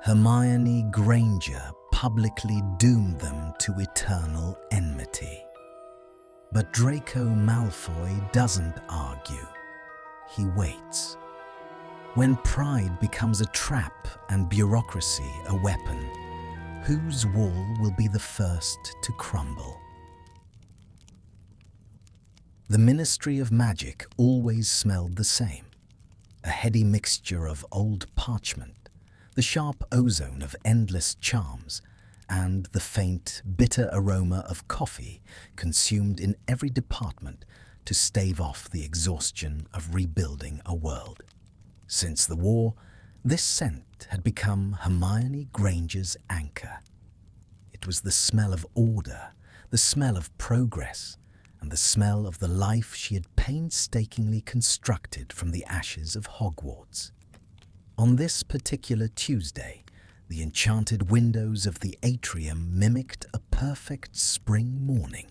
Hermione Granger publicly doomed them to eternal enmity. But Draco Malfoy doesn't argue. He waits. When pride becomes a trap and bureaucracy a weapon, whose wall will be the first to crumble? The Ministry of Magic always smelled the same. A heady mixture of old parchment, the sharp ozone of endless charms, and the faint, bitter aroma of coffee consumed in every department to stave off the exhaustion of rebuilding a world. Since the war, this scent had become Hermione Granger's anchor. It was the smell of order, the smell of progress, and the smell of the life she had painstakingly constructed from the ashes of Hogwarts. On this particular Tuesday, the enchanted windows of the atrium mimicked a perfect spring morning,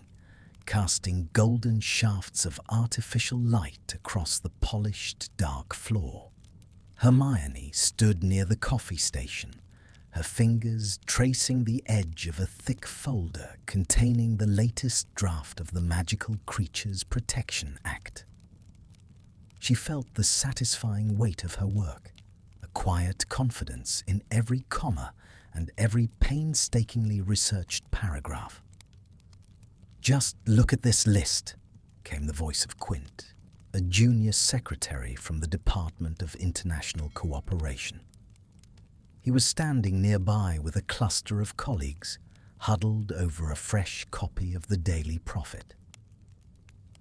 casting golden shafts of artificial light across the polished, dark floor. Hermione stood near the coffee station, her fingers tracing the edge of a thick folder containing the latest draft of the Magical Creatures Protection Act. She felt the satisfying weight of her work, a quiet confidence in every comma and every painstakingly researched paragraph. "Just look at this list," came the voice of Quint, a junior secretary from the Department of International Cooperation. He was standing nearby with a cluster of colleagues, huddled over a fresh copy of the Daily Prophet.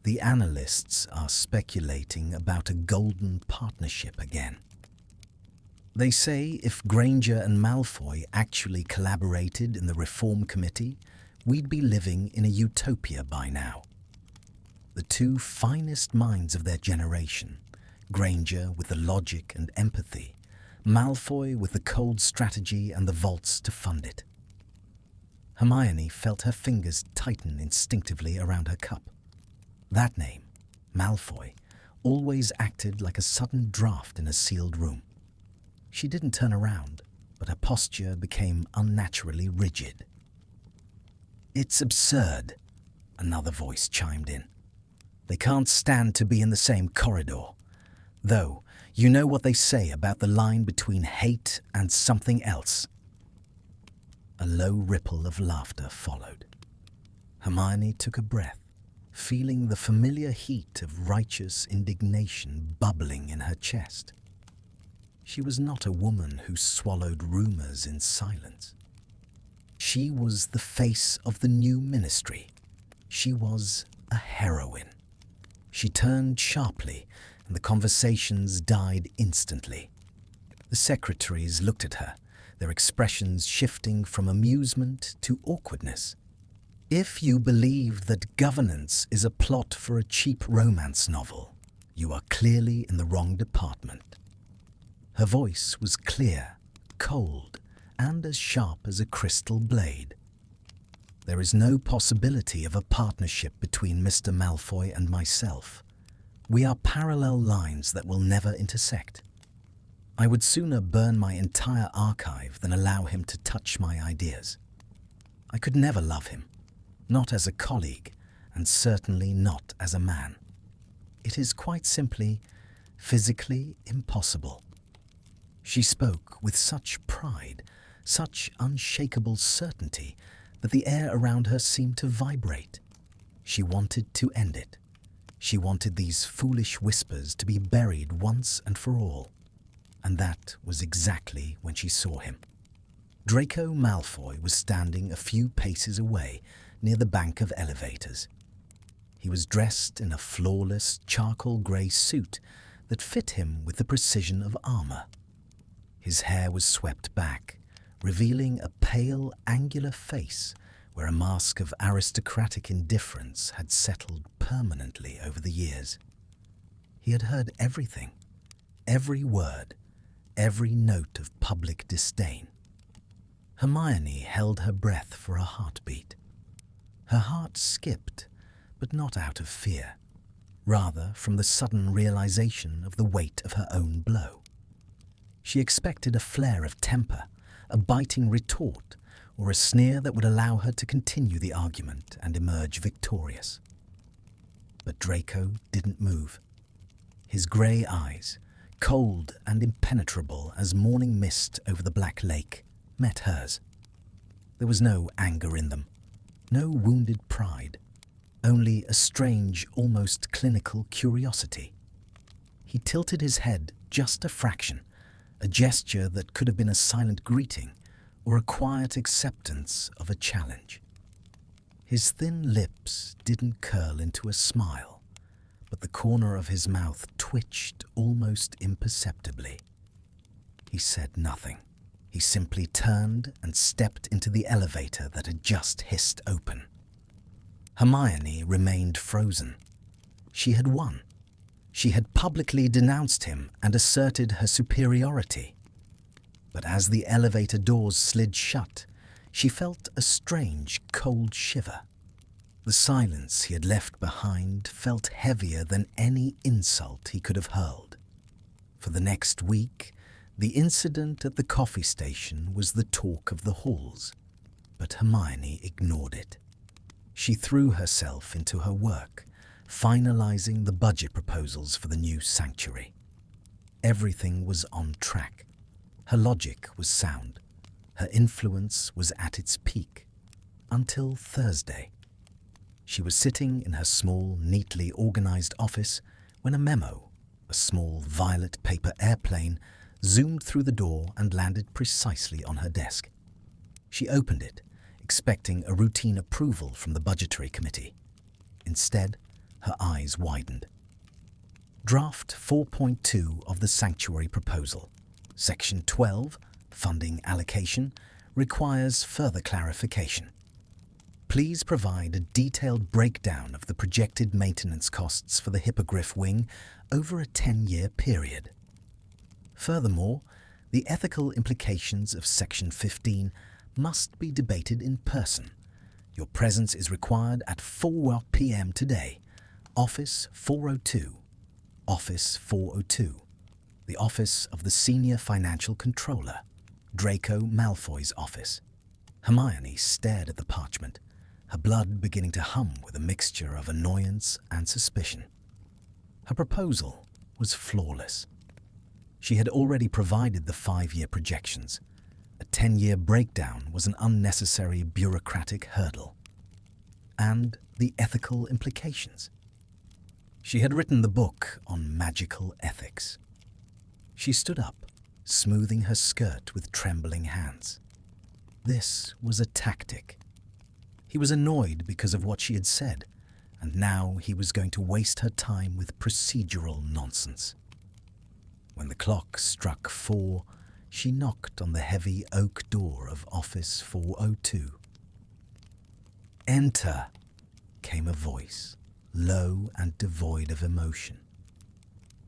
The analysts are speculating about a golden partnership again. They say if Granger and Malfoy actually collaborated in the Reform Committee, we'd be living in a utopia by now. The two finest minds of their generation, Granger with the logic and empathy, Malfoy with the cold strategy and the vaults to fund it. Hermione felt her fingers tighten instinctively around her cup. That name, Malfoy, always acted like a sudden draft in a sealed room. She didn't turn around, but her posture became unnaturally rigid. "It's absurd," another voice chimed in. "They can't stand to be in the same corridor. Though, you know what they say about the line between hate and something else." A low ripple of laughter followed. Hermione took a breath, feeling the familiar heat of righteous indignation bubbling in her chest. She was not a woman who swallowed rumors in silence. She was the face of the new ministry. She was a heroine. She turned sharply, and the conversations died instantly. The secretaries looked at her, their expressions shifting from amusement to awkwardness. "If you believe that governance is a plot for a cheap romance novel, you are clearly in the wrong department." Her voice was clear, cold, and as sharp as a crystal blade. "There is no possibility of a partnership between Mr. Malfoy and myself. We are parallel lines that will never intersect. I would sooner burn my entire archive than allow him to touch my ideas. I could never love him, not as a colleague, and certainly not as a man. It is quite simply, physically impossible." She spoke with such pride, such unshakable certainty, that the air around her seemed to vibrate. She wanted to end it. She wanted these foolish whispers to be buried once and for all. And that was exactly when she saw him. Draco Malfoy was standing a few paces away near the bank of elevators. He was dressed in a flawless charcoal grey suit that fit him with the precision of armor. His hair was swept back, revealing a pale, angular face where a mask of aristocratic indifference had settled permanently over the years. He had heard everything, every word, every note of public disdain. Hermione held her breath for a heartbeat. Her heart skipped, but not out of fear, rather from the sudden realization of the weight of her own blow. She expected a flare of temper, a biting retort, or a sneer that would allow her to continue the argument and emerge victorious. But Draco didn't move. His grey eyes, cold and impenetrable as morning mist over the black lake, met hers. There was no anger in them, no wounded pride, only a strange, almost clinical curiosity. He tilted his head just a fraction, a gesture that could have been a silent greeting or a quiet acceptance of a challenge. His thin lips didn't curl into a smile, but the corner of his mouth twitched almost imperceptibly. He said nothing. He simply turned and stepped into the elevator that had just hissed open. Hermione remained frozen. She had won. She had publicly denounced him and asserted her superiority. But as the elevator doors slid shut, she felt a strange, cold shiver. The silence he had left behind felt heavier than any insult he could have hurled. For the next week, the incident at the coffee station was the talk of the halls, but Hermione ignored it. She threw herself into her work, finalizing the budget proposals for the new sanctuary. Everything was on track. Her logic was sound. Her influence was at its peak. Until Thursday. She was sitting in her small, neatly organized office when a memo, a small violet paper airplane, zoomed through the door and landed precisely on her desk. She opened it, expecting a routine approval from the budgetary committee. Instead, her eyes widened. Draft 4.2 of the sanctuary proposal, Section 12, Funding Allocation, requires further clarification. Please provide a detailed breakdown of the projected maintenance costs for the Hippogriff wing over a 10-year period. Furthermore, the ethical implications of Section 15 must be debated in person. Your presence is required at 4 p.m. today. Office 402. Office 402. The office of the Senior Financial Controller, Draco Malfoy's office. Hermione stared at the parchment, her blood beginning to hum with a mixture of annoyance and suspicion. Her proposal was flawless. She had already provided the 5-year projections. A 10-year breakdown was an unnecessary bureaucratic hurdle. And the ethical implications. She had written the book on magical ethics. She stood up, smoothing her skirt with trembling hands. This was a tactic. He was annoyed because of what she had said, and now he was going to waste her time with procedural nonsense. When the clock struck 4, she knocked on the heavy oak door of Office 402. "Enter," came a voice, low and devoid of emotion.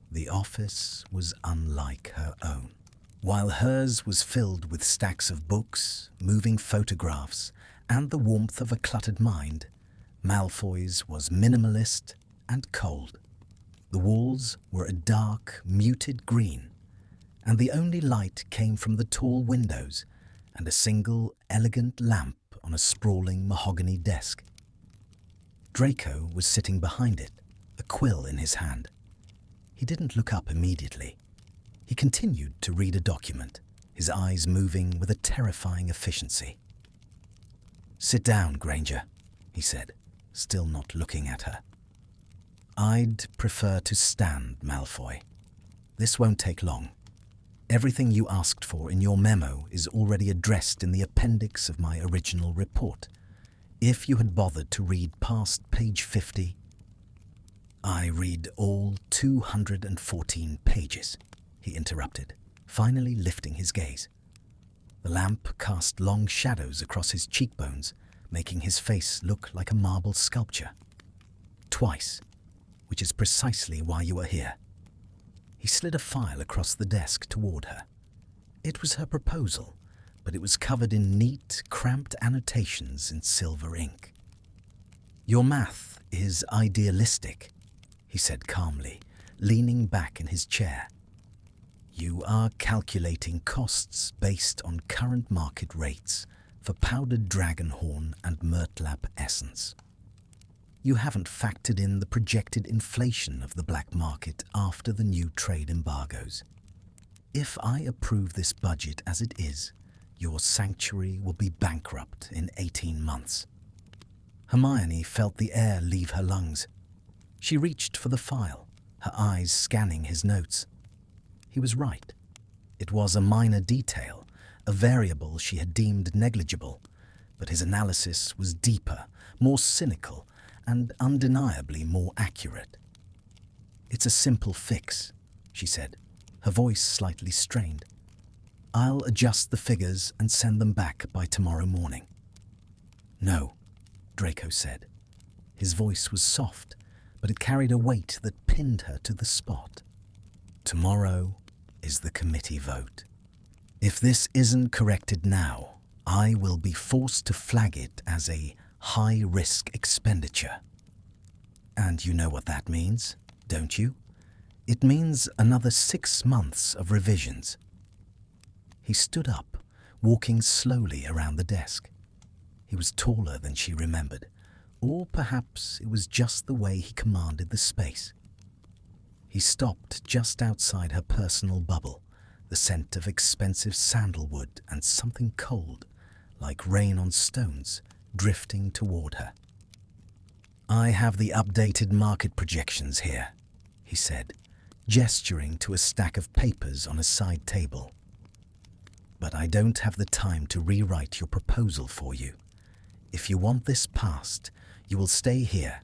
The office was unlike her own. While hers was filled with stacks of books, moving photographs, and the warmth of a cluttered mind, Malfoy's was minimalist and cold. The walls were a dark, muted green, and the only light came from the tall windows and a single, elegant lamp on a sprawling mahogany desk. Draco was sitting behind it, a quill in his hand. He didn't look up immediately. He continued to read a document, his eyes moving with a terrifying efficiency. "Sit down, Granger," he said, still not looking at her. "I'd prefer to stand, Malfoy. This won't take long. Everything you asked for in your memo is already addressed in the appendix of my original report. If you had bothered to read past page 50, I read all 214 pages, he interrupted, finally lifting his gaze. The lamp cast long shadows across his cheekbones, making his face look like a marble sculpture. "Twice, which is precisely why you are here." He slid a file across the desk toward her. It was her proposal, but it was covered in neat, cramped annotations in silver ink. "Your math is idealistic," he said calmly, leaning back in his chair. You are calculating costs based on current market rates for powdered dragonhorn and myrtlap essence. You haven't factored in the projected inflation of the black market after the new trade embargoes. If I approve this budget as it is, your sanctuary will be bankrupt in 18 months. Hermione felt the air leave her lungs. She reached for the file, her eyes scanning his notes. He was right. It was a minor detail, a variable she had deemed negligible, but his analysis was deeper, more cynical, and undeniably more accurate. "It's a simple fix," she said, her voice slightly strained. "I'll adjust the figures and send them back by tomorrow morning." "No," Draco said. His voice was soft, but it carried a weight that pinned her to the spot. "Tomorrow is the committee vote. If this isn't corrected now, I will be forced to flag it as a high-risk expenditure. And you know what that means, don't you? It means another 6 months of revisions." He stood up, walking slowly around the desk. He was taller than she remembered, or perhaps it was just the way he commanded the space. He stopped just outside her personal bubble, the scent of expensive sandalwood and something cold, like rain on stones, drifting toward her. "I have the updated market projections here," he said, gesturing to a stack of papers on a side table. "But I don't have the time to rewrite your proposal for you. If you want this passed, you will stay here,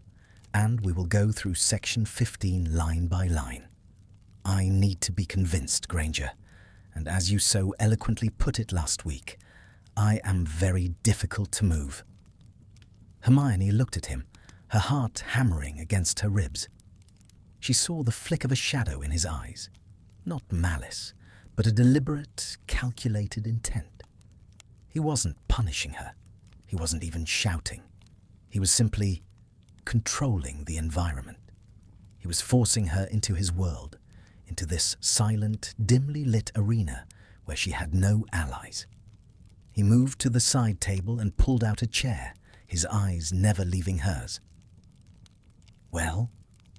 and we will go through Section 15 line by line. I need to be convinced, Granger, and as you so eloquently put it last week, I am very difficult to move." Hermione looked at him, her heart hammering against her ribs. She saw the flick of a shadow in his eyes, not malice, but a deliberate, calculated intent. He wasn't punishing her. He wasn't even shouting. He was simply controlling the environment. He was forcing her into his world, into this silent, dimly lit arena where she had no allies. He moved to the side table and pulled out a chair, his eyes never leaving hers. "Well?"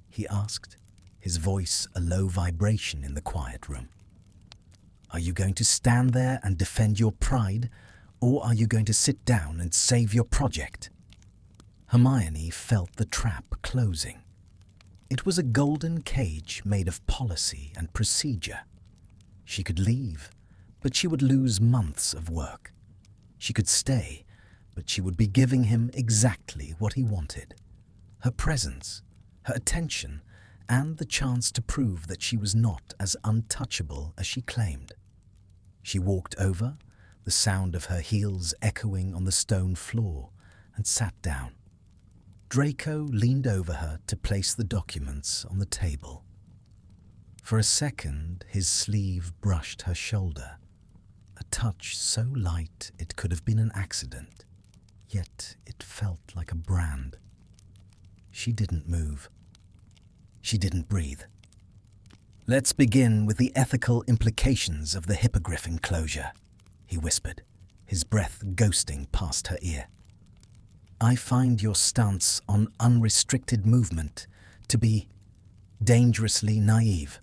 he asked, his voice a low vibration in the quiet room. "Are you going to stand there and defend your pride, or are you going to sit down and save your project?" Hermione felt the trap closing. It was a golden cage made of policy and procedure. She could leave, but she would lose months of work. She could stay, but she would be giving him exactly what he wanted. Her presence, her attention, and the chance to prove that she was not as untouchable as she claimed. She walked over, the sound of her heels echoing on the stone floor, and sat down. Draco leaned over her to place the documents on the table. For a second, his sleeve brushed her shoulder, a touch so light it could have been an accident, yet it felt like a brand. She didn't move. She didn't breathe. "Let's begin with the ethical implications of the hippogriff enclosure," he whispered, his breath ghosting past her ear. "I find your stance on unrestricted movement to be dangerously naive."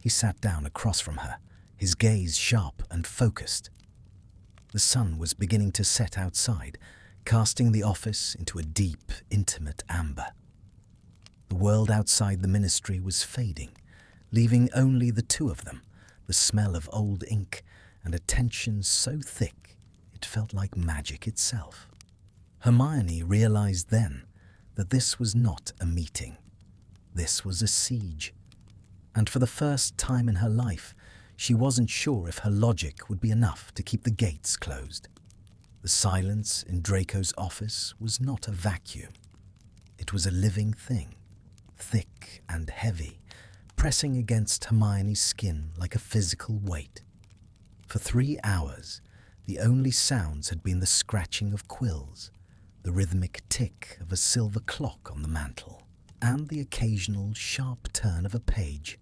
He sat down across from her, his gaze sharp and focused. The sun was beginning to set outside, casting the office into a deep, intimate amber. The world outside the ministry was fading, leaving only the two of them, the smell of old ink and a tension so thick it felt like magic itself. Hermione realized then that this was not a meeting. This was a siege. And for the first time in her life, she wasn't sure if her logic would be enough to keep the gates closed. The silence in Draco's office was not a vacuum. It was a living thing, thick and heavy, pressing against Hermione's skin like a physical weight. For 3 hours, the only sounds had been the scratching of quills, the rhythmic tick of a silver clock on the mantel, and the occasional sharp turn of a page.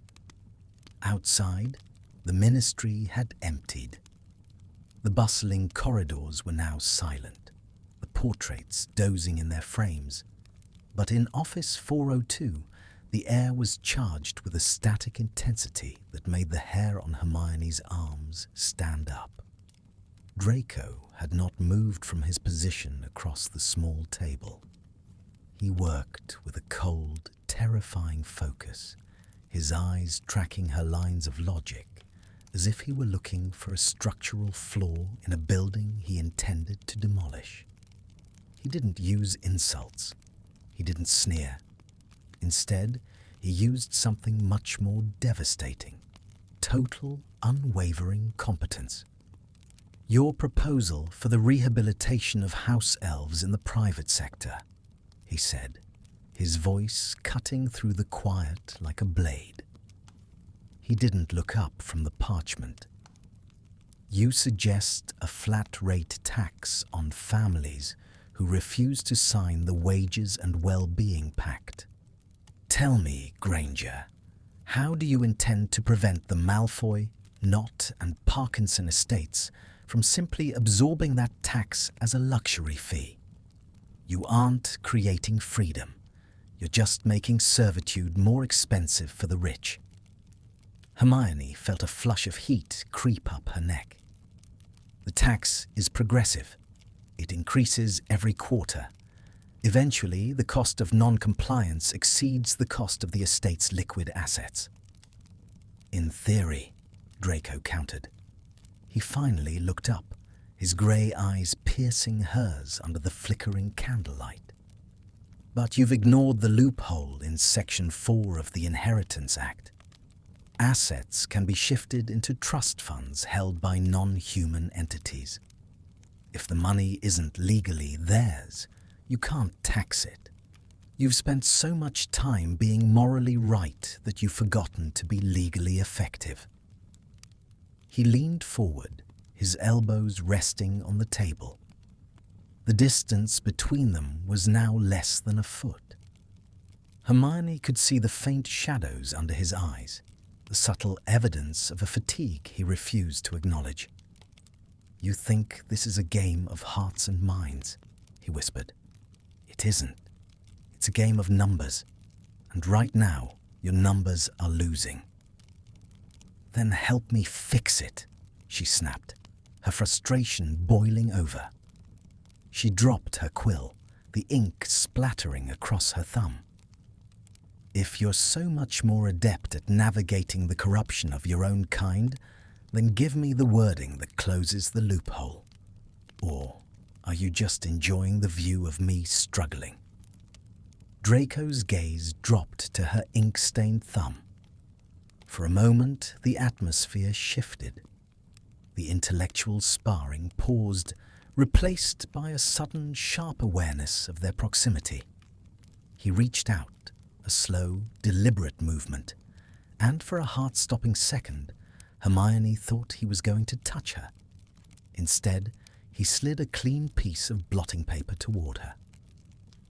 Outside, the ministry had emptied. The bustling corridors were now silent, the portraits dozing in their frames. But in Office 402, the air was charged with a static intensity that made the hair on Hermione's arms stand up. Draco had not moved from his position across the small table. He worked with a cold, terrifying focus, his eyes tracking her lines of logic, as if he were looking for a structural flaw in a building he intended to demolish. He didn't use insults. He didn't sneer. Instead, he used something much more devastating: total, unwavering competence. "Your proposal for the rehabilitation of house elves in the private sector," he said, his voice cutting through the quiet like a blade. He didn't look up from the parchment. "You suggest a flat-rate tax on families who refuse to sign the Wages and Well-being Pact. Tell me, Granger, how do you intend to prevent the Malfoy, Knott and Parkinson estates from simply absorbing that tax as a luxury fee? You aren't creating freedom. You're just making servitude more expensive for the rich." Hermione felt a flush of heat creep up her neck. "The tax is progressive. It increases every quarter. Eventually, the cost of non-compliance exceeds the cost of the estate's liquid assets." "In theory," Draco countered. He finally looked up, his grey eyes piercing hers under the flickering candlelight. "But you've ignored the loophole in Section 4 of the Inheritance Act. Assets can be shifted into trust funds held by non-human entities. If the money isn't legally theirs, you can't tax it. You've spent so much time being morally right that you've forgotten to be legally effective." He leaned forward, his elbows resting on the table. The distance between them was now less than a foot. Hermione could see the faint shadows under his eyes, the subtle evidence of a fatigue he refused to acknowledge. "You think this is a game of hearts and minds," he whispered. "It isn't. It's a game of numbers, and right now your numbers are losing." "Then help me fix it," she snapped, her frustration boiling over. She dropped her quill, the ink splattering across her thumb. "If you're so much more adept at navigating the corruption of your own kind, then give me the wording that closes the loophole. Or are you just enjoying the view of me struggling?" Draco's gaze dropped to her ink-stained thumb. For a moment, the atmosphere shifted. The intellectual sparring paused, replaced by a sudden, sharp awareness of their proximity. He reached out, a slow, deliberate movement, and for a heart-stopping second, Hermione thought he was going to touch her. Instead, he slid a clean piece of blotting paper toward her.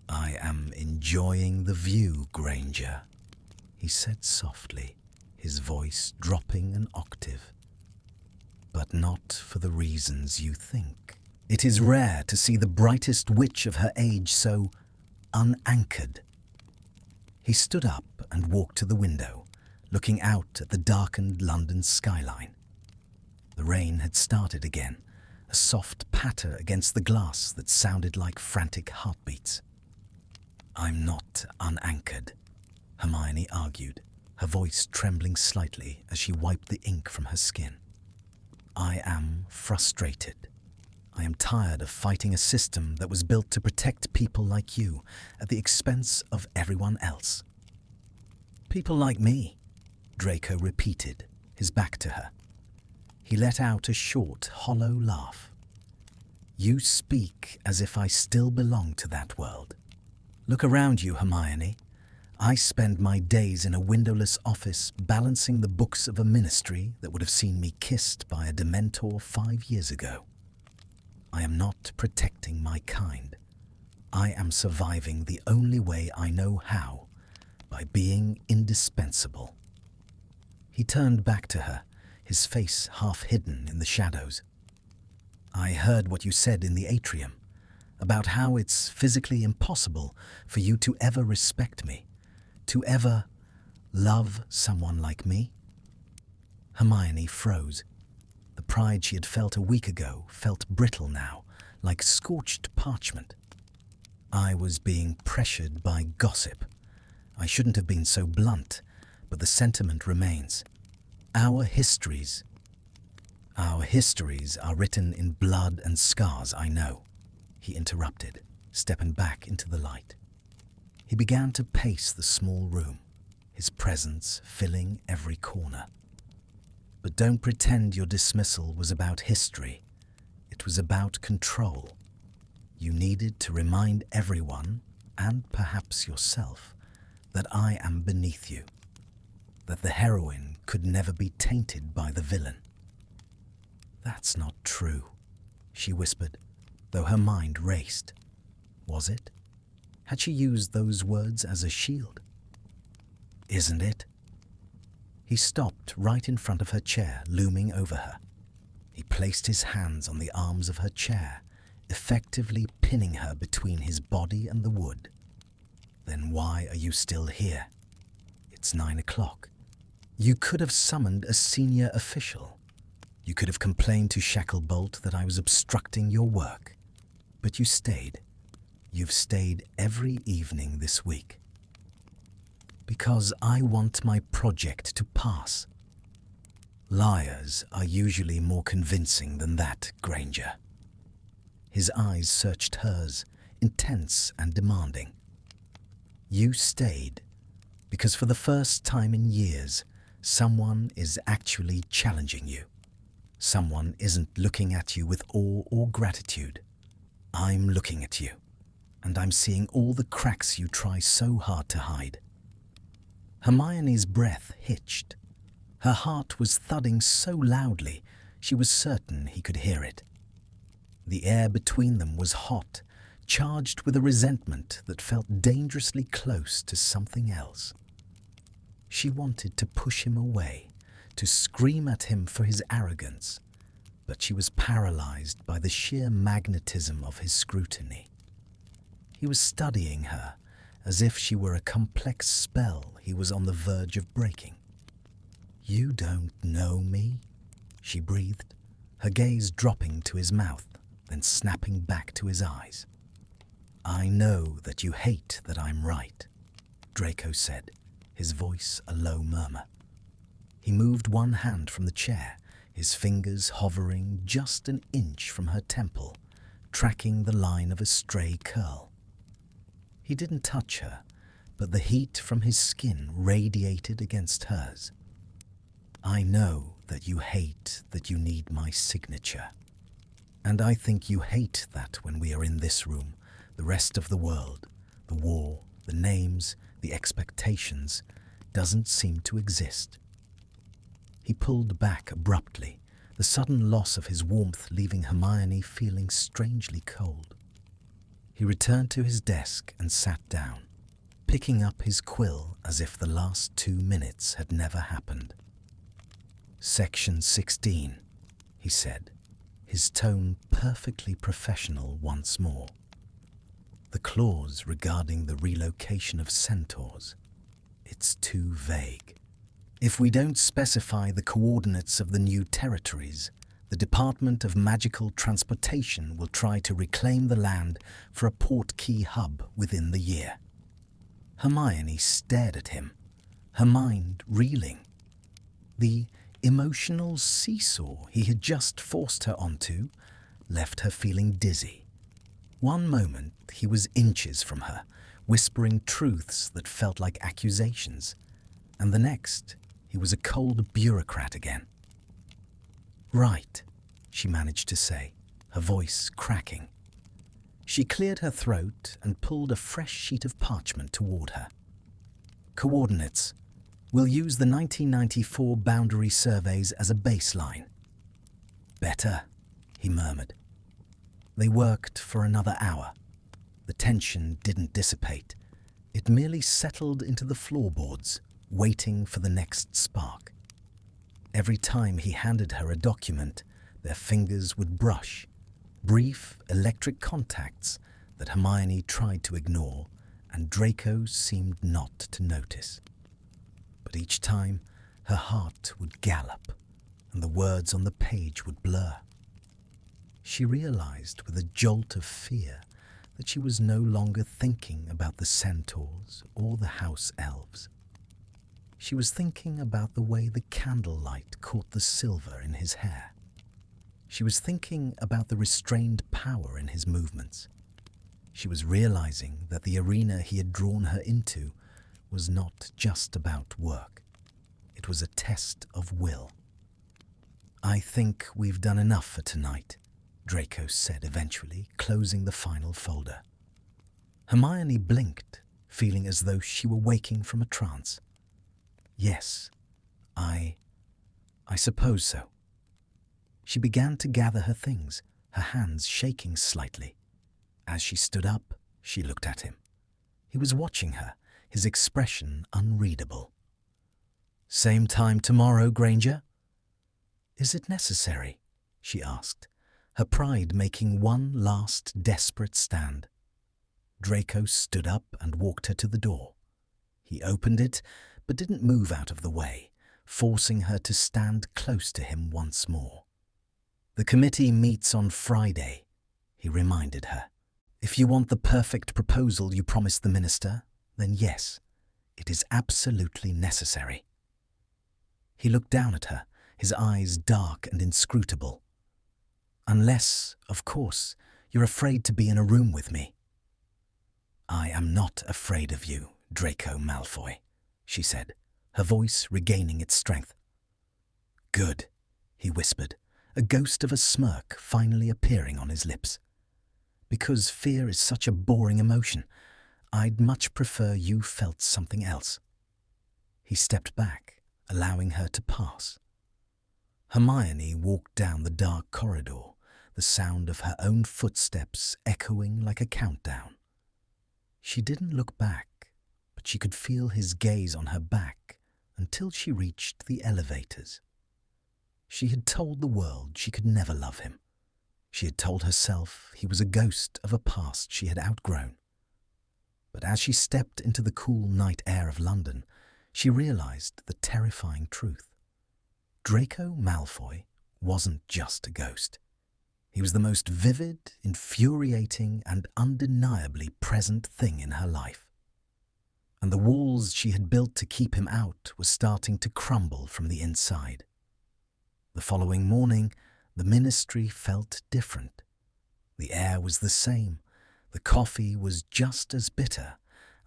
"I am enjoying the view, Granger," he said softly, his voice dropping an octave. "But not for the reasons you think. It is rare to see the brightest witch of her age so unanchored." He stood up and walked to the window, looking out at the darkened London skyline. The rain had started again, a soft patter against the glass that sounded like frantic heartbeats. "I'm not unanchored," Hermione argued, her voice trembling slightly as she wiped the ink from her skin. "I am frustrated. I am tired of fighting a system that was built to protect people like you at the expense of everyone else." "People like me," Draco repeated, his back to her. He let out a short, hollow laugh. "You speak as if I still belong to that world. Look around you, Hermione. I spend my days in a windowless office balancing the books of a ministry that would have seen me kissed by a Dementor 5 years ago. I am not protecting my kind. I am surviving the only way I know how, by being indispensable." He turned back to her, his face half hidden in the shadows. "I heard what you said in the atrium, about how it's physically impossible for you to ever respect me, to ever love someone like me." Hermione froze. The pride she had felt a week ago felt brittle now, like scorched parchment. "I was being pressured by gossip. I shouldn't have been so blunt, but the sentiment remains. Our histories are written in blood and scars, I know," he interrupted, stepping back into the light. He began to pace the small room, his presence filling every corner. "But don't pretend your dismissal was about history. It was about control. You needed to remind everyone, and perhaps yourself, that I am beneath you, that the heroine could never be tainted by the villain." "That's not true," she whispered, though her mind raced. Was it? Had she used those words as a shield? "Isn't it?" He stopped right in front of her chair, looming over her. He placed his hands on the arms of her chair, effectively pinning her between his body and the wood. "Then why are you still here? It's 9 o'clock. You could have summoned a senior official. You could have complained to Shacklebolt that I was obstructing your work. But you stayed. You've stayed every evening this week. Because I want my project to pass. Liars are usually more convincing than that, Granger." His eyes searched hers, intense and demanding. "You stayed because for the first time in years, someone is actually challenging you. Someone isn't looking at you with awe or gratitude. I'm looking at you, and I'm seeing all the cracks you try so hard to hide." Hermione's breath hitched. Her heart was thudding so loudly she was certain he could hear it. The air between them was hot, charged with a resentment that felt dangerously close to something else. She wanted to push him away, to scream at him for his arrogance, but she was paralyzed by the sheer magnetism of his scrutiny. He was studying her as if she were a complex spell he was on the verge of breaking. "You don't know me?" she breathed, her gaze dropping to his mouth, then snapping back to his eyes. "I know that you hate that I'm right," Draco said, his voice a low murmur. He moved one hand from the chair, his fingers hovering just an inch from her temple, tracking the line of a stray curl. He didn't touch her, but the heat from his skin radiated against hers. "I know that you hate that you need my signature. And I think you hate that when we are in this room, the rest of the world, the war, the names, the expectations, doesn't seem to exist." He pulled back abruptly, the sudden loss of his warmth leaving Hermione feeling strangely cold. He returned to his desk and sat down, picking up his quill as if the last 2 minutes had never happened. "Section 16, he said, his tone perfectly professional once more. "The clause regarding the relocation of centaurs. It's too vague. If we don't specify the coordinates of the new territories, the Department of Magical Transportation will try to reclaim the land for a port-key hub within the year." Hermione stared at him, her mind reeling. The emotional seesaw he had just forced her onto left her feeling dizzy. One moment he was inches from her, whispering truths that felt like accusations, and the next he was a cold bureaucrat again. "Right," she managed to say, her voice cracking. She cleared her throat and pulled a fresh sheet of parchment toward her. "Coordinates. We'll use the 1994 boundary surveys as a baseline." "Better," he murmured. They worked for another hour. The tension didn't dissipate. It merely settled into the floorboards, waiting for the next spark. Every time he handed her a document, their fingers would brush, brief electric contacts that Hermione tried to ignore and Draco seemed not to notice. But each time, her heart would gallop and the words on the page would blur. She realized with a jolt of fear that she was no longer thinking about the centaurs or the house elves. She was thinking about the way the candlelight caught the silver in his hair. She was thinking about the restrained power in his movements. She was realizing that the arena he had drawn her into was not just about work. It was a test of will. "I think we've done enough for tonight," Draco said eventually, closing the final folder. Hermione blinked, feeling as though she were waking from a trance. "Yes, I suppose so." She began to gather her things, her hands shaking slightly. As she stood up, she looked at him. He was watching her, his expression unreadable. "Same time tomorrow, Granger?" "Is it necessary?" she asked, her pride making one last desperate stand. Draco stood up and walked her to the door. He opened it, but didn't move out of the way, forcing her to stand close to him once more. "The committee meets on Friday," he reminded her. "If you want the perfect proposal you promised the minister, then yes, it is absolutely necessary." He looked down at her, his eyes dark and inscrutable. "Unless, of course, you're afraid to be in a room with me." "I am not afraid of you, Draco Malfoy," she said, her voice regaining its strength. "Good," he whispered, a ghost of a smirk finally appearing on his lips. "Because fear is such a boring emotion, I'd much prefer you felt something else." He stepped back, allowing her to pass. Hermione walked down the dark corridor, the sound of her own footsteps echoing like a countdown. She didn't look back, but she could feel his gaze on her back until she reached the elevators. She had told the world she could never love him. She had told herself he was a ghost of a past she had outgrown. But as she stepped into the cool night air of London, she realized the terrifying truth. Draco Malfoy wasn't just a ghost. He was the most vivid, infuriating, and undeniably present thing in her life. And the walls she had built to keep him out were starting to crumble from the inside. The following morning, the ministry felt different. The air was the same, the coffee was just as bitter,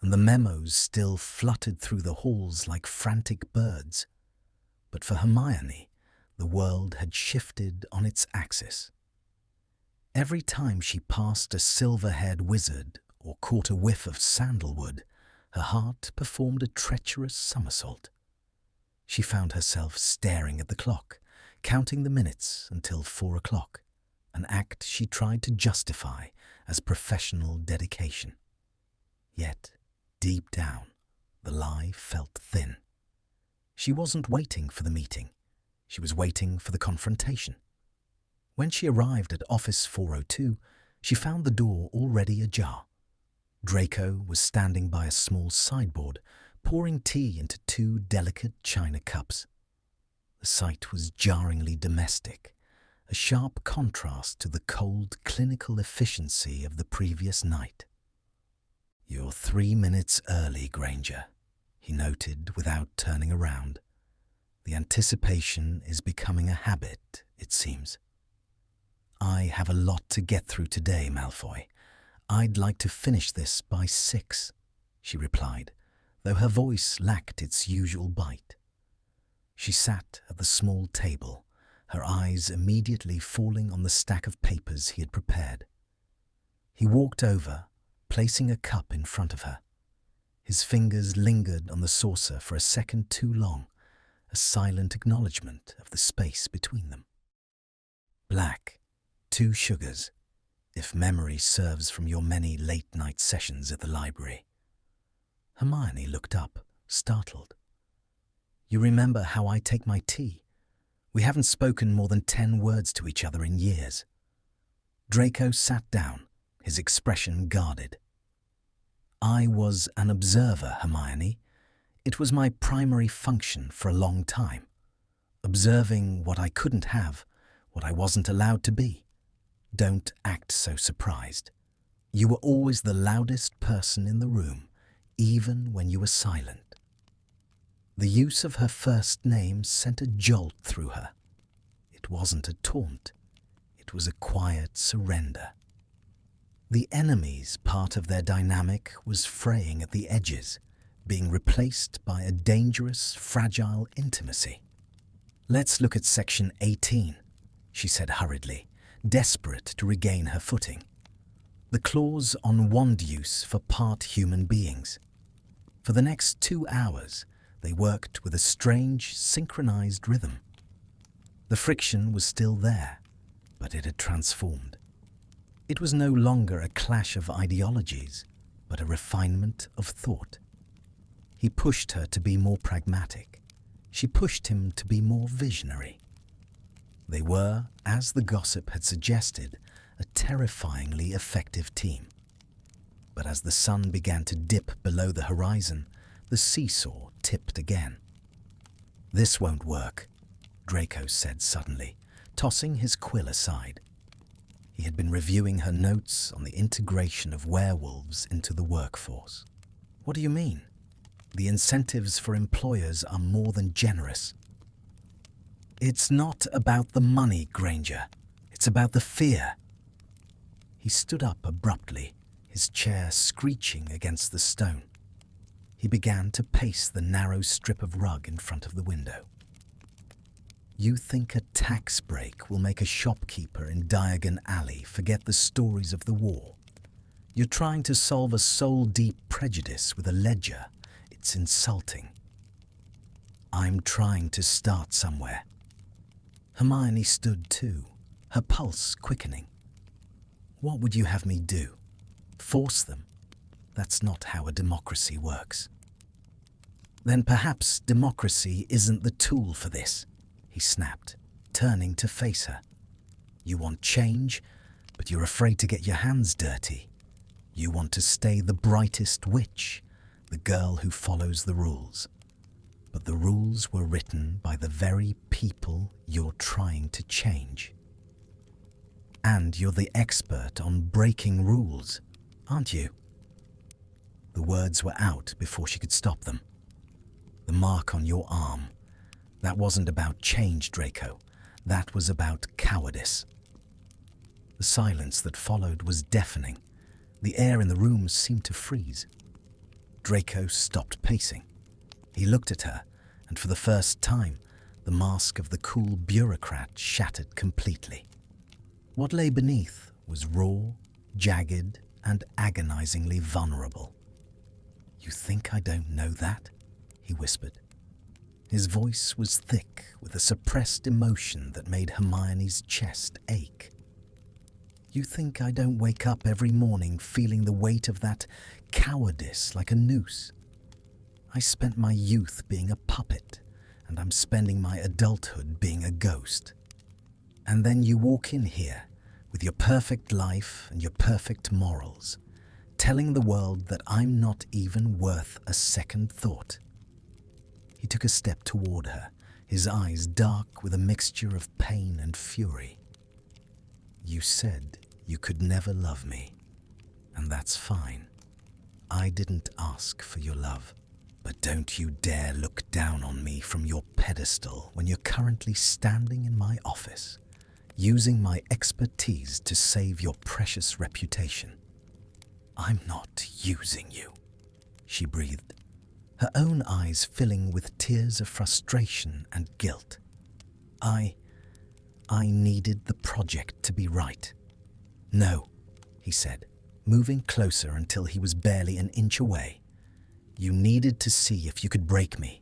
and the memos still fluttered through the halls like frantic birds. But for Hermione, the world had shifted on its axis. Every time she passed a silver-haired wizard or caught a whiff of sandalwood, her heart performed a treacherous somersault. She found herself staring at the clock, counting the minutes until 4 o'clock, an act she tried to justify as professional dedication. Yet, deep down, the lie felt thin. She wasn't waiting for the meeting. She was waiting for the confrontation. When she arrived at Office 402, she found the door already ajar. Draco was standing by a small sideboard, pouring tea into 2 delicate china cups. The sight was jarringly domestic, a sharp contrast to the cold, clinical efficiency of the previous night. "You're 3 minutes early, Granger," he noted without turning around. "The anticipation is becoming a habit, it seems." "I have a lot to get through today, Malfoy. I'd like to finish this by 6, she replied, though her voice lacked its usual bite. She sat at the small table, her eyes immediately falling on the stack of papers he had prepared. He walked over, placing a cup in front of her. His fingers lingered on the saucer for a second too long, a silent acknowledgement of the space between them. "Black, 2 sugars, if memory serves from your many late-night sessions at the library." Hermione looked up, startled. "You remember how I take my tea? We haven't spoken more than 10 words to each other in years." Draco sat down, his expression guarded. "I was an observer, Hermione. It was my primary function for a long time. Observing what I couldn't have, what I wasn't allowed to be. Don't act so surprised. You were always the loudest person in the room, even when you were silent." The use of her first name sent a jolt through her. It wasn't a taunt. It was a quiet surrender. The enemy's part of their dynamic was fraying at the edges, being replaced by a dangerous, fragile intimacy. "Let's look at Section 18, she said hurriedly, desperate to regain her footing. The clause on wand use for part-human beings. For the next 2 hours, they worked with a strange, synchronized rhythm. The friction was still there, but it had transformed. It was no longer a clash of ideologies, but a refinement of thought. He pushed her to be more pragmatic. She pushed him to be more visionary. They were, as the gossip had suggested, a terrifyingly effective team. But as the sun began to dip below the horizon, the seesaw tipped again. "This won't work," Draco said suddenly, tossing his quill aside. He had been reviewing her notes on the integration of werewolves into the workforce. "What do you mean? The incentives for employers are more than generous." "It's not about the money, Granger. It's about the fear." He stood up abruptly, his chair screeching against the stone. He began to pace the narrow strip of rug in front of the window. "You think a tax break will make a shopkeeper in Diagon Alley forget the stories of the war? You're trying to solve a soul-deep prejudice with a ledger. It's insulting." "I'm trying to start somewhere." Hermione stood too, her pulse quickening. "What would you have me do? Force them? That's not how a democracy works." "Then perhaps democracy isn't the tool for this," he snapped, turning to face her. "You want change, but you're afraid to get your hands dirty. You want to stay the brightest witch, the girl who follows the rules. But the rules were written by the very people you're trying to change. And you're the expert on breaking rules, aren't you?" The words were out before she could stop them. "The mark on your arm. That wasn't about change, Draco. That was about cowardice." The silence that followed was deafening. The air in the room seemed to freeze. Draco stopped pacing. He looked at her, and for the first time, the mask of the cool bureaucrat shattered completely. What lay beneath was raw, jagged, and agonizingly vulnerable. "You think I don't know that?" he whispered. His voice was thick with a suppressed emotion that made Hermione's chest ache. "You think I don't wake up every morning feeling the weight of that cowardice like a noose? I spent my youth being a puppet, and I'm spending my adulthood being a ghost. And then you walk in here with your perfect life and your perfect morals, telling the world that I'm not even worth a second thought." He took a step toward her, his eyes dark with a mixture of pain and fury. "You said you could never love me, and that's fine. I didn't ask for your love. But don't you dare look down on me from your pedestal when you're currently standing in my office, using my expertise to save your precious reputation." "I'm not using you," she breathed, her own eyes filling with tears of frustration and guilt. I needed the project to be right." "No," he said, moving closer until he was barely an inch away. "You needed to see if you could break me.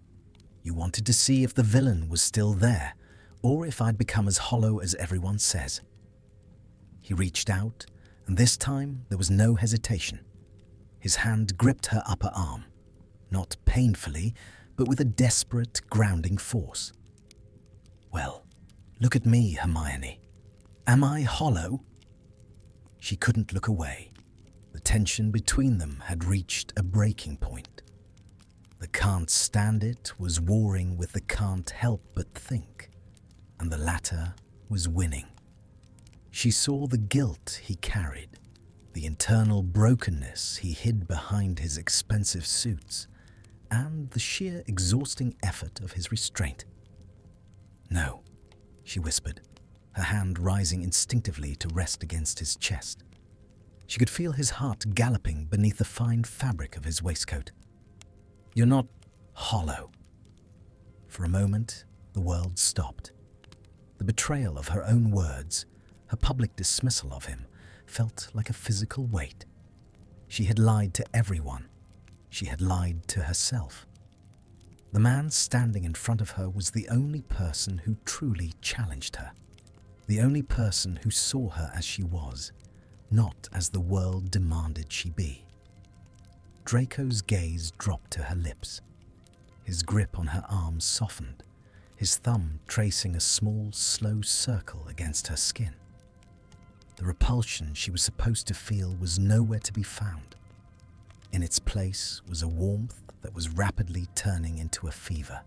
You wanted to see if the villain was still there, or if I'd become as hollow as everyone says." He reached out, and this time there was no hesitation. His hand gripped her upper arm, not painfully, but with a desperate, grounding force. "Well, Look at me, Hermione. Am I hollow?" She couldn't look away. The tension between them had reached a breaking point. The can't stand it was warring with the can't help but think, and the latter was winning. She saw the guilt he carried, the internal brokenness he hid behind his expensive suits, and the sheer exhausting effort of his restraint. "No," she whispered, her hand rising instinctively to rest against his chest. She could feel his heart galloping beneath the fine fabric of his waistcoat. "You're not hollow." For a moment, the world stopped. The betrayal of her own words, her public dismissal of him, felt like a physical weight. She had lied to everyone. She had lied to herself. The man standing in front of her was the only person who truly challenged her. The only person who saw her as she was, not as the world demanded she be. Draco's gaze dropped to her lips. His grip on her arm softened, his thumb tracing a small, slow circle against her skin. The repulsion she was supposed to feel was nowhere to be found. In its place was a warmth that was rapidly turning into a fever.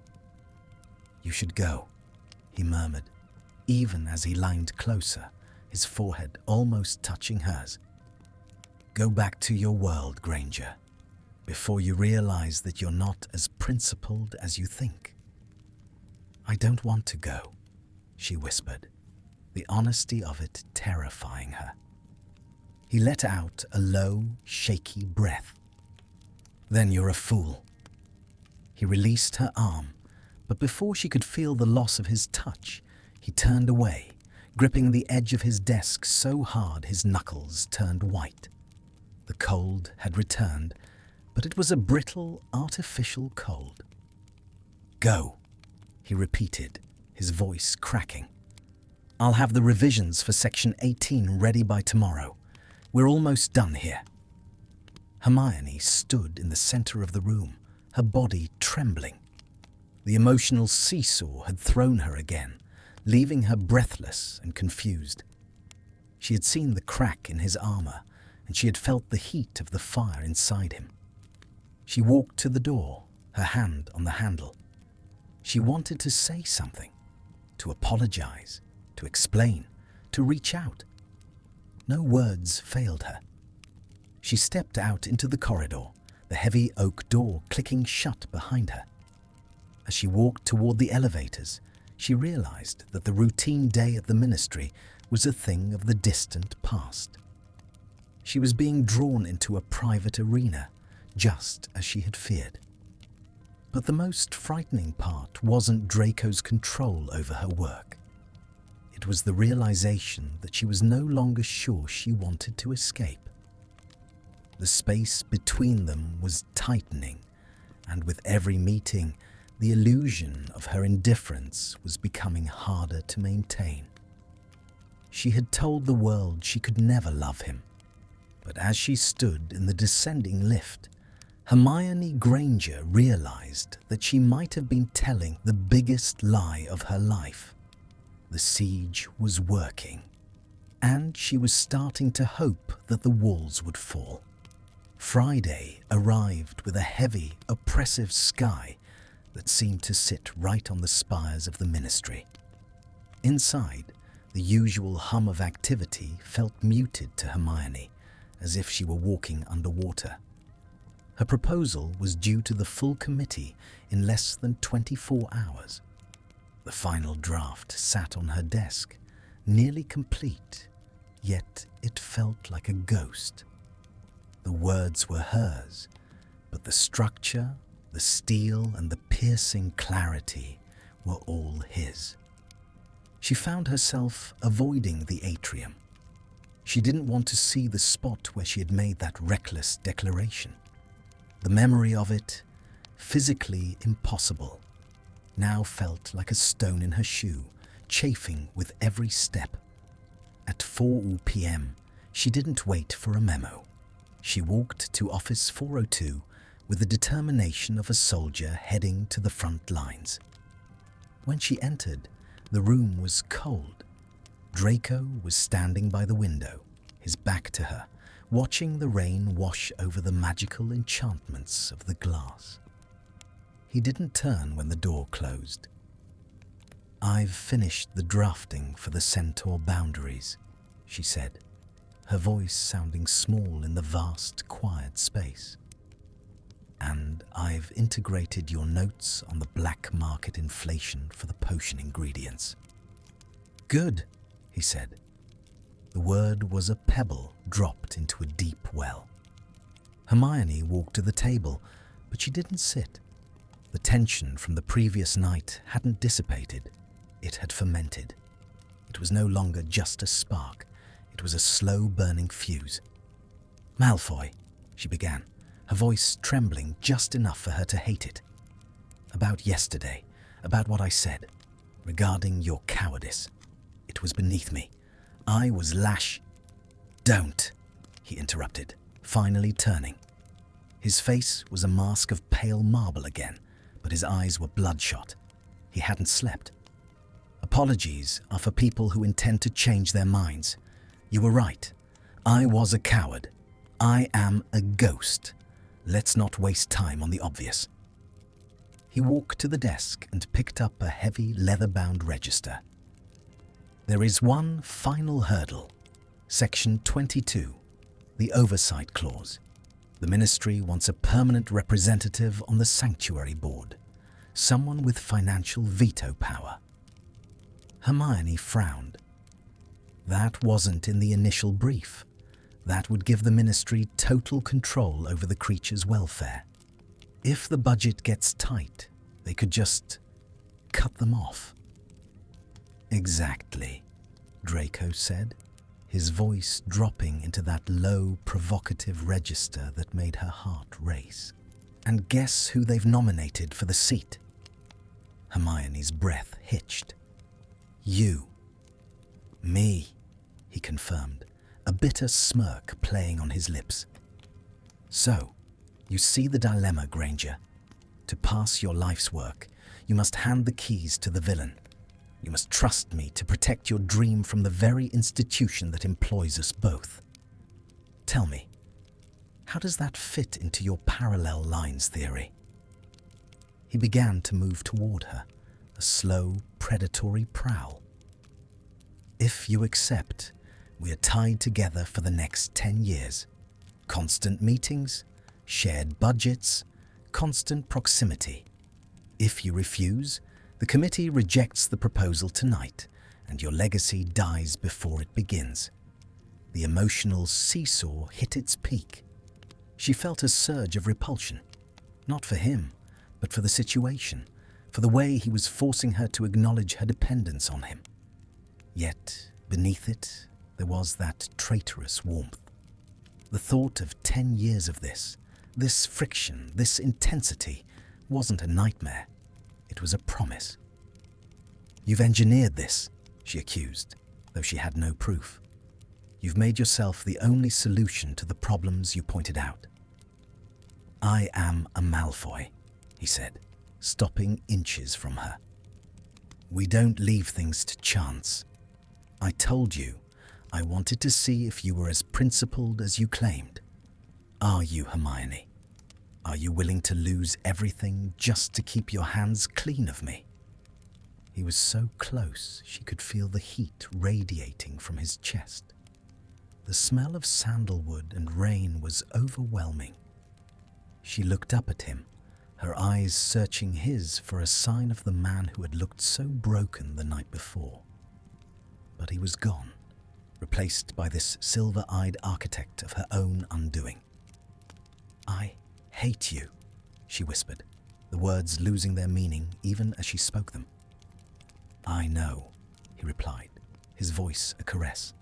"You should go," he murmured, even as he leaned closer, his forehead almost touching hers. "Go back to your world, Granger, before you realize that you're not as principled as you think." "I don't want to go," she whispered, the honesty of it terrifying her. He let out a low, shaky breath. "Then you're a fool." He released her arm, but before she could feel the loss of his touch, he turned away, gripping the edge of his desk so hard his knuckles turned white. The cold had returned, but it was a brittle, artificial cold. "Go," he repeated, his voice cracking. "I'll have the revisions for Section 18 ready by tomorrow. We're almost done here." Hermione stood in the center of the room, her body trembling. The emotional seesaw had thrown her again, leaving her breathless and confused. She had seen the crack in his armor, and she had felt the heat of the fire inside him. She walked to the door, her hand on the handle. She wanted to say something, to apologize, to explain, to reach out. No words failed her. She stepped out into the corridor, the heavy oak door clicking shut behind her. As she walked toward the elevators, she realized that the routine day at the ministry was a thing of the distant past. She was being drawn into a private arena, just as she had feared. But the most frightening part wasn't Draco's control over her work. It was the realization that she was no longer sure she wanted to escape. The space between them was tightening, and with every meeting, the illusion of her indifference was becoming harder to maintain. She had told the world she could never love him, but as she stood in the descending lift, Hermione Granger realized that she might have been telling the biggest lie of her life. The siege was working, and she was starting to hope that the walls would fall. Friday arrived with a heavy, oppressive sky that seemed to sit right on the spires of the ministry. Inside, the usual hum of activity felt muted to Hermione, as if she were walking underwater. Her proposal was due to the full committee in less than 24 hours. The final draft sat on her desk, nearly complete, yet it felt like a ghost. The words were hers, but the structure, the steel, and the piercing clarity were all his. She found herself avoiding the atrium. She didn't want to see the spot where she had made that reckless declaration. The memory of it, physically impossible, now felt like a stone in her shoe, chafing with every step. At 4 p.m., she didn't wait for a memo. She walked to Office 402 with the determination of a soldier heading to the front lines. When she entered, The room was cold. Draco was standing by the window, his back to her, watching the rain wash over the magical enchantments of the glass. He didn't turn when the door closed. "I've finished the drafting for the Centaur boundaries," she said, her voice sounding small in the vast, quiet space. "And I've integrated your notes on the black market inflation for the potion ingredients." "Good," he said. The word was a pebble dropped into a deep well. Hermione walked to the table, but she didn't sit. The tension from the previous night hadn't dissipated. It had fermented. It was no longer just a spark. It was a slow-burning fuse. "Malfoy," she began, her voice trembling just enough for her to hate it. "About yesterday, about what I said, regarding your cowardice. It was beneath me. I was "Don't," he interrupted, finally turning. His face was a mask of pale marble again, but his eyes were bloodshot. He hadn't slept. "Apologies are for people who intend to change their minds. You were right. I was a coward. I am a ghost. Let's not waste time on the obvious." He walked to the desk and picked up a heavy leather-bound register. "There is one final hurdle. Section 22, the Oversight Clause. The Ministry wants a permanent representative on the Sanctuary Board, someone with financial veto power." Hermione frowned. That wasn't in the initial brief. That would give the Ministry total control over the creature's welfare. If the budget gets tight, they could just cut them off. "Exactly," Draco said, his voice dropping into that low, provocative register that made her heart race. "And guess who they've nominated for the seat?" Hermione's breath hitched. "You." "Me," he confirmed, a bitter smirk playing on his lips. "So, you see the dilemma, Granger. To pass your life's work, you must hand the keys to the villain. You must trust me to protect your dream from the very institution that employs us both. Tell me, how does that fit into your parallel lines theory?" He began to move toward her, a slow, predatory prowl. "If you accept, we are tied together for the next 10 years. Constant meetings, shared budgets, constant proximity. If you refuse, the committee rejects the proposal tonight, and your legacy dies before it begins." The emotional seesaw hit its peak. She felt a surge of repulsion, not for him, but for the situation, for the way he was forcing her to acknowledge her dependence on him. Yet, beneath it, there was that traitorous warmth. The thought of 10 years of this friction, this intensity, wasn't a nightmare. It was a promise. "You've engineered this," she accused, though she had no proof. "You've made yourself the only solution to the problems you pointed out." "I am a Malfoy," he said, stopping inches from her. "We don't leave things to chance. I told you I wanted to see if you were as principled as you claimed. Are you, Hermione? Are you willing to lose everything just to keep your hands clean of me?" He was so close she could feel the heat radiating from his chest. The smell of sandalwood and rain was overwhelming. She looked up at him, her eyes searching his for a sign of the man who had looked so broken the night before. But he was gone, replaced by this silver-eyed architect of her own undoing. "I hate you," she whispered, the words losing their meaning even as she spoke them. "I know," he replied, his voice a caress.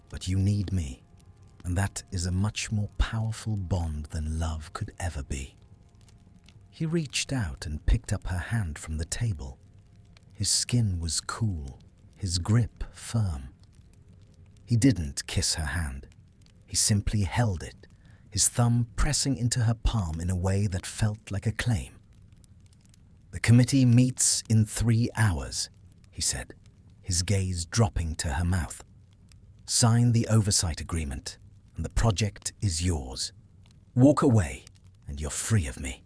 "But you need me, and that is a much more powerful bond than love could ever be." He reached out and picked up her hand from the table. His skin was cool, his grip firm. He didn't kiss her hand. He simply held it, his thumb pressing into her palm in a way that felt like a claim. "The committee meets in 3 hours," he said, his gaze dropping to her mouth. "Sign the oversight agreement, and the project is yours. Walk away, and you're free of me."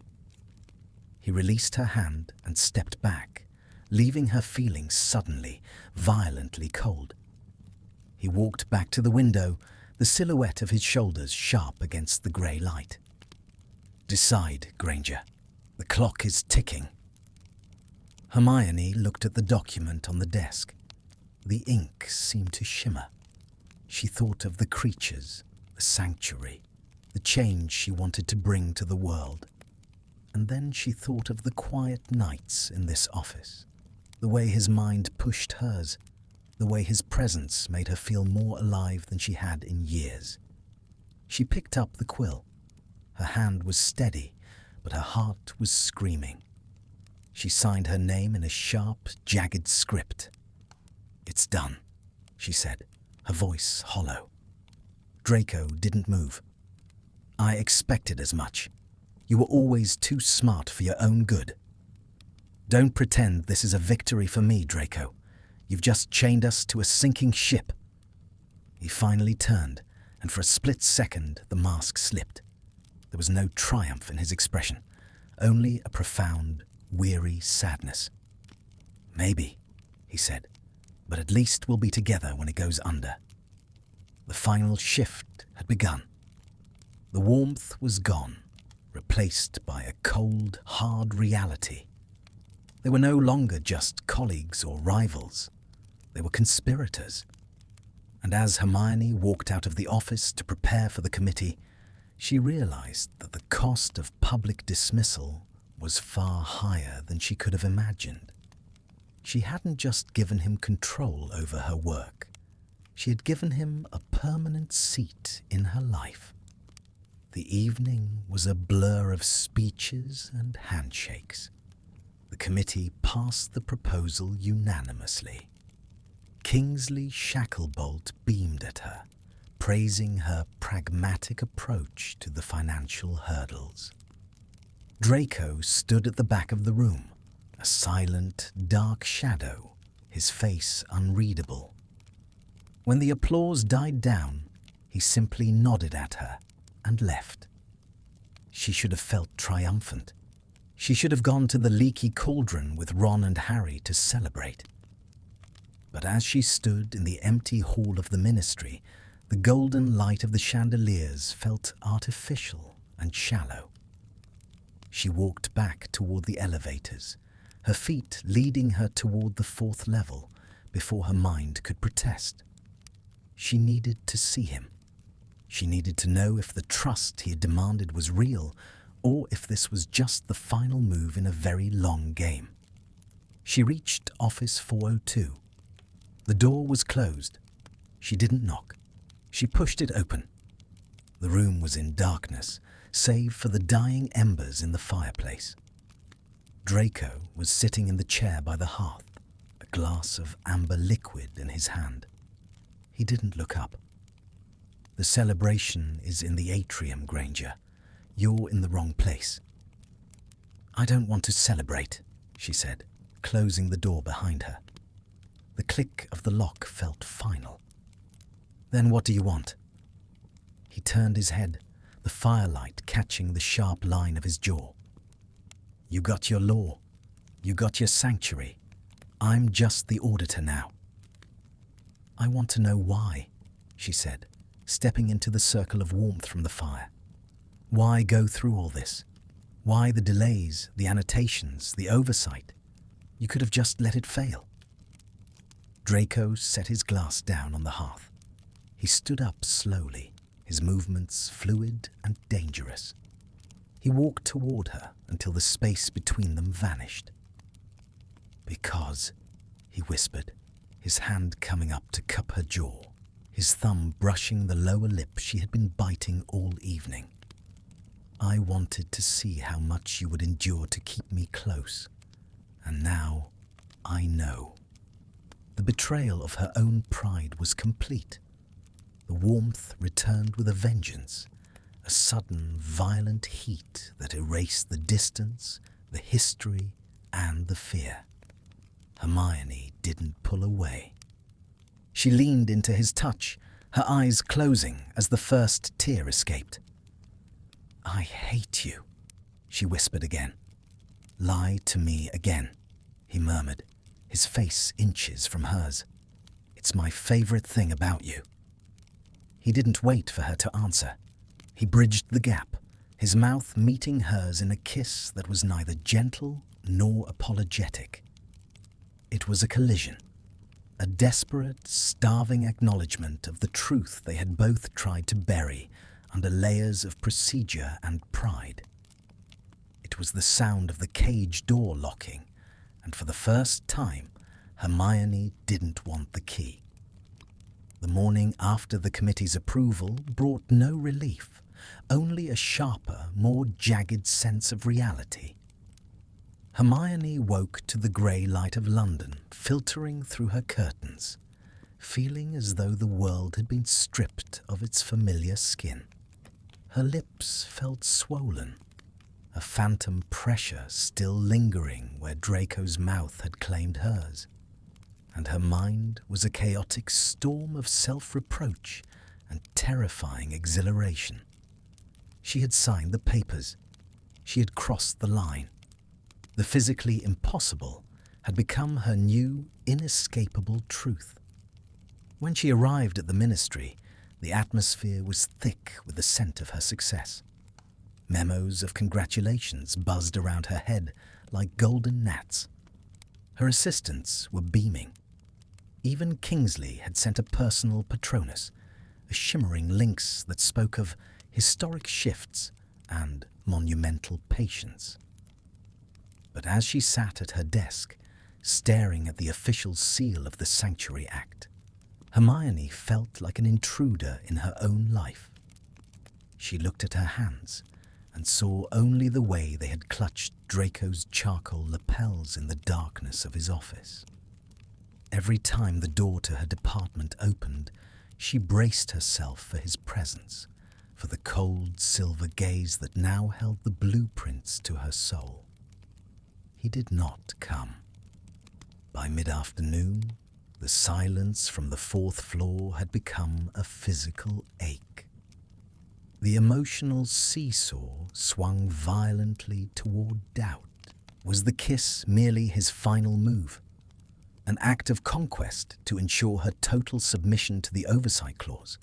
He released her hand and stepped back, leaving her feeling suddenly, violently cold. He walked back to the window, the silhouette of his shoulders sharp against the grey light. "Decide, Granger. The clock is ticking." Hermione looked at the document on the desk. The ink seemed to shimmer. She thought of the creatures, the sanctuary, the change she wanted to bring to the world. And then she thought of the quiet nights in this office, the way his mind pushed hers, the way his presence made her feel more alive than she had in years. She picked up the quill. Her hand was steady, but her heart was screaming. She signed her name in a sharp, jagged script. "It's done," she said, her voice hollow. Draco didn't move. "I expected as much. You were always too smart for your own good. Don't pretend this is a victory for me, Draco. You've just chained us to a sinking ship." He finally turned, and for a split second the mask slipped. There was no triumph in his expression, only a profound, weary sadness. "Maybe," he said, "but at least we'll be together when it goes under." The final shift had begun. The warmth was gone, replaced by a cold, hard reality. They were no longer just colleagues or rivals. They were conspirators. And as Hermione walked out of the office to prepare for the committee, she realized that the cost of public dismissal was far higher than she could have imagined. She hadn't just given him control over her work. She had given him a permanent seat in her life. The evening was a blur of speeches and handshakes. The committee passed the proposal unanimously. Kingsley Shacklebolt beamed at her, praising her pragmatic approach to the financial hurdles. Draco stood at the back of the room, a silent, dark shadow, his face unreadable. When the applause died down, he simply nodded at her and left. She should have felt triumphant. She should have gone to the leaky cauldron with Ron and Harry to celebrate. But as she stood in the empty hall of the ministry, the golden light of the chandeliers felt artificial and shallow. She walked back toward the elevators, her feet leading her toward the 4th level before her mind could protest. She needed to see him. She needed to know if the trust he had demanded was real, or if this was just the final move in a very long game. She reached Office 402. The door was closed. She didn't knock. She pushed it open. The room was in darkness, save for the dying embers in the fireplace. Draco was sitting in the chair by the hearth, a glass of amber liquid in his hand. He didn't look up. "The celebration is in the atrium, Granger. You're in the wrong place." "I don't want to celebrate," she said, closing the door behind her. The click of the lock felt final. "Then what do you want?" He turned his head, the firelight catching the sharp line of his jaw. "You got your law. You got your sanctuary. I'm just the auditor now." "I want to know why," she said, stepping into the circle of warmth from the fire. "Why go through all this? Why the delays, the annotations, the oversight? You could have just let it fail." Draco set his glass down on the hearth. He stood up slowly, his movements fluid and dangerous. He walked toward her until the space between them vanished. "Because," he whispered, his hand coming up to cup her jaw, his thumb brushing the lower lip she had been biting all evening. "I wanted to see how much you would endure to keep me close, and now I know." The betrayal of her own pride was complete. The warmth returned with a vengeance, a sudden, violent heat that erased the distance, the history, and the fear. Hermione didn't pull away. She leaned into his touch, her eyes closing as the first tear escaped. "I hate you," she whispered again. "Lie to me again," he murmured, his face inches from hers. "It's my favorite thing about you." He didn't wait for her to answer. He bridged the gap, his mouth meeting hers in a kiss that was neither gentle nor apologetic. It was a collision, a desperate, starving acknowledgement of the truth they had both tried to bury under layers of procedure and pride. It was the sound of the cage door locking, and for the first time, Hermione didn't want the key. The morning after the committee's approval brought no relief, only a sharper, more jagged sense of reality. Hermione woke to the grey light of London filtering through her curtains, feeling as though the world had been stripped of its familiar skin. Her lips felt swollen, a phantom pressure still lingering where Draco's mouth had claimed hers, and her mind was a chaotic storm of self-reproach and terrifying exhilaration. She had signed the papers. She had crossed the line. The physically impossible had become her new, inescapable truth. When she arrived at the ministry, the atmosphere was thick with the scent of her success. Memos of congratulations buzzed around her head like golden gnats. Her assistants were beaming. Even Kingsley had sent a personal patronus, a shimmering lynx that spoke of historic shifts and monumental patience. But as she sat at her desk, staring at the official seal of the Sanctuary Act, Hermione felt like an intruder in her own life. She looked at her hands and saw only the way they had clutched Draco's charcoal lapels in the darkness of his office. Every time the door to her department opened, she braced herself for his presence, for the cold silver gaze that now held the blueprints to her soul. He did not come. By mid-afternoon, the silence from the fourth floor had become a physical ache. The emotional seesaw swung violently toward doubt. Was the kiss merely his final move? An act of conquest to ensure her total submission to the oversight clause?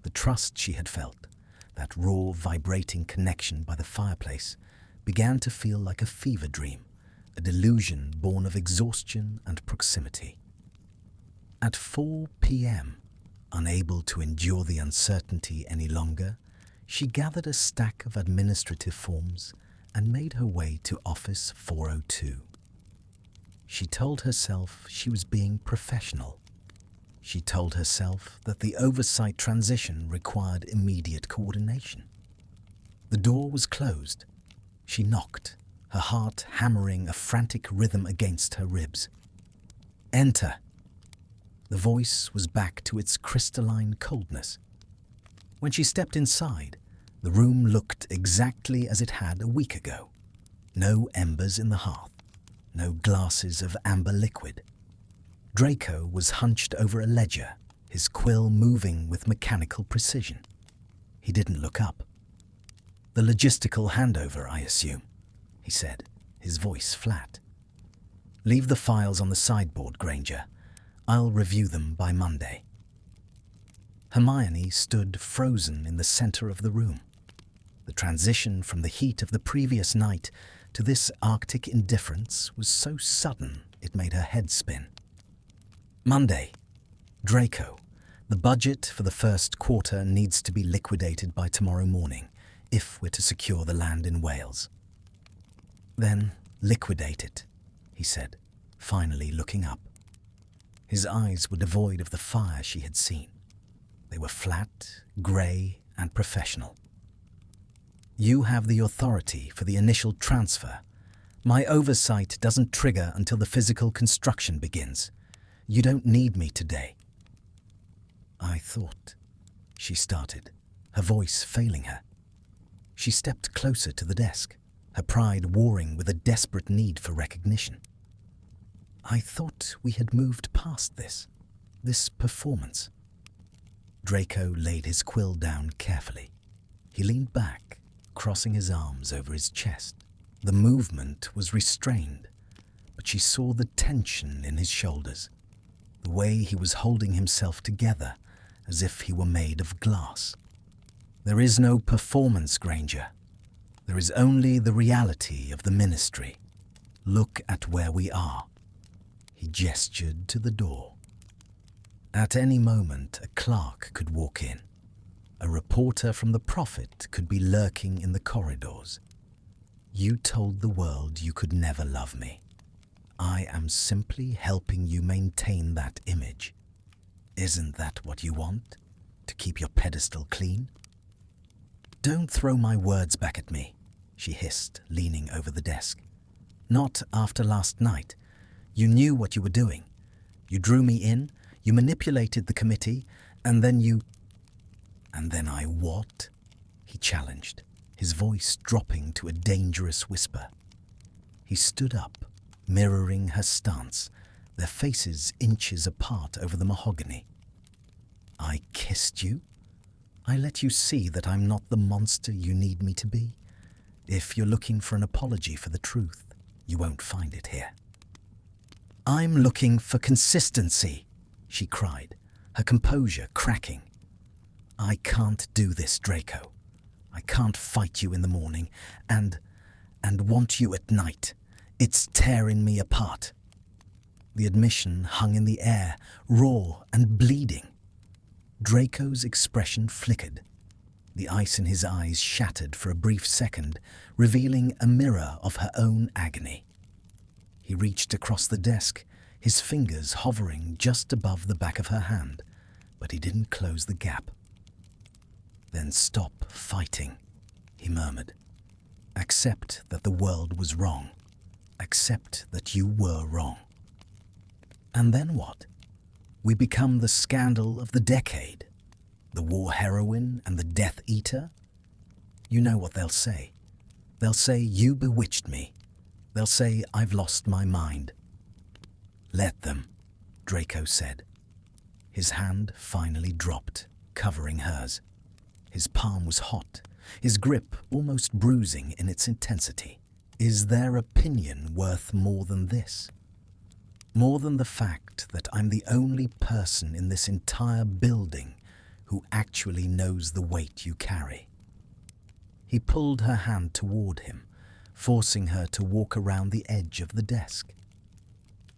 The trust she had felt, that raw, vibrating connection by the fireplace, began to feel like a fever dream, a delusion born of exhaustion and proximity. At 4 p.m., unable to endure the uncertainty any longer, she gathered a stack of administrative forms and made her way to Office 402. She told herself she was being professional. She told herself that the oversight transition required immediate coordination. The door was closed. She knocked, her heart hammering a frantic rhythm against her ribs. "Enter." The voice was back to its crystalline coldness. When she stepped inside, the room looked exactly as it had a week ago. No embers in the hearth, no glasses of amber liquid. Draco was hunched over a ledger, his quill moving with mechanical precision. He didn't look up. "The logistical handover, I assume," he said, his voice flat. "Leave the files on the sideboard, Granger. I'll review them by Monday." Hermione stood frozen in the center of the room. The transition from the heat of the previous night to this Arctic indifference was so sudden it made her head spin. "Monday. Draco, the budget for the first quarter needs to be liquidated by tomorrow morning if we're to secure the land in Wales." "Then liquidate it," he said, finally looking up. His eyes were devoid of the fire she had seen. They were flat, grey, and professional. "You have the authority for the initial transfer. My oversight doesn't trigger until the physical construction begins. You don't need me today." "I thought," she started, her voice failing her. She stepped closer to the desk, her pride warring with a desperate need for recognition. "I thought we had moved past this." this performance. Draco laid his quill down carefully. He leaned back, crossing his arms over his chest. The movement was restrained, but she saw the tension in his shoulders, the way he was holding himself together as if he were made of glass. There is no performance, Granger. There is only the reality of the ministry. Look at where we are. He gestured to the door. At any moment, a clerk could walk in. A reporter from the Prophet could be lurking in the corridors. You told the world you could never love me. I am simply helping you maintain that image. Isn't that what you want? To keep your pedestal clean? Don't throw my words back at me, she hissed, leaning over the desk. Not after last night. You knew what you were doing. You drew me in, you manipulated the committee, and then you... And then I what? He challenged, his voice dropping to a dangerous whisper. He stood up, mirroring her stance, their faces inches apart over the mahogany. I kissed you? I let you see that I'm not the monster you need me to be. If you're looking for an apology for the truth, you won't find it here. I'm looking for consistency, she cried, her composure cracking. I can't do this, Draco. I can't fight you in the morning and want you at night. It's tearing me apart. The admission hung in the air, raw and bleeding. Draco's expression flickered. The ice in his eyes shattered for a brief second, revealing a mirror of her own agony. He reached across the desk, his fingers hovering just above the back of her hand, but he didn't close the gap. Then stop fighting, he murmured. Accept that the world was wrong. Accept that you were wrong. And then what? We become the scandal of the decade. The war heroine and the Death Eater? You know what they'll say. They'll say you bewitched me. They'll say I've lost my mind. Let them, Draco said. His hand finally dropped, covering hers. His palm was hot, his grip almost bruising in its intensity. Is their opinion worth more than this? More than the fact that I'm the only person in this entire building who actually knows the weight you carry. He pulled her hand toward him, forcing her to walk around the edge of the desk.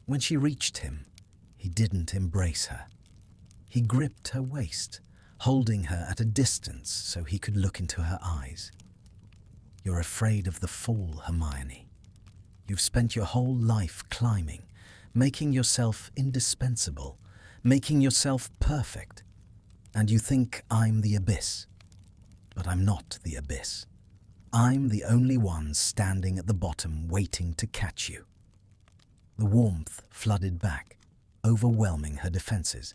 When she reached him, he didn't embrace her. He gripped her waist, holding her at a distance so he could look into her eyes. You're afraid of the fall, Hermione. You've spent your whole life climbing, making yourself indispensable, making yourself perfect. And you think I'm the abyss. But I'm not the abyss. I'm the only one standing at the bottom waiting to catch you. The warmth flooded back, overwhelming her defenses.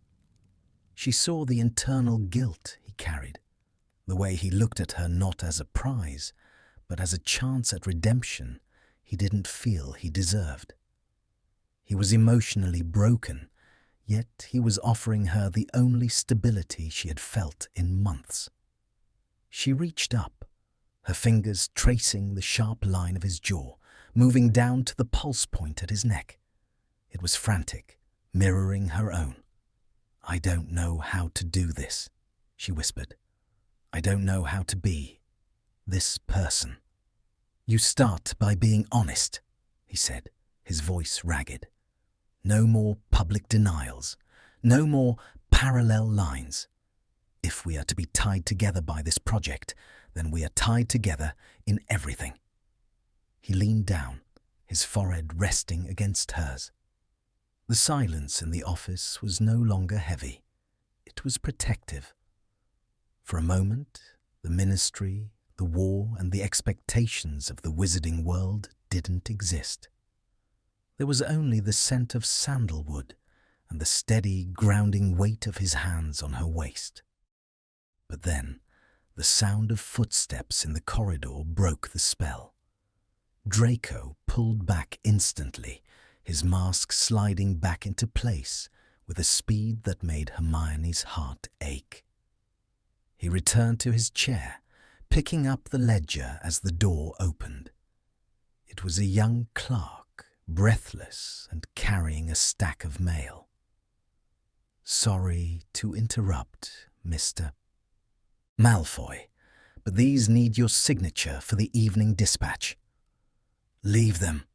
She saw the internal guilt he carried, the way he looked at her not as a prize, but as a chance at redemption he didn't feel he deserved. He was emotionally broken, yet he was offering her the only stability she had felt in months. She reached up, her fingers tracing the sharp line of his jaw, moving down to the pulse point at his neck. It was frantic, mirroring her own. I don't know how to do this, she whispered. I don't know how to be this person. You start by being honest, he said, his voice ragged. No more public denials, no more parallel lines. If we are to be tied together by this project, then we are tied together in everything. He leaned down, his forehead resting against hers. The silence in the office was no longer heavy. It was protective. For a moment, the ministry, the war, and the expectations of the wizarding world didn't exist. There was only the scent of sandalwood and the steady, grounding weight of his hands on her waist. But then, the sound of footsteps in the corridor broke the spell. Draco pulled back instantly, his mask sliding back into place with a speed that made Hermione's heart ache. He returned to his chair, picking up the ledger as the door opened. It was a young clerk, breathless and carrying a stack of mail. "Sorry to interrupt, Mr. Malfoy, but these need your signature for the evening dispatch." "Leave them,"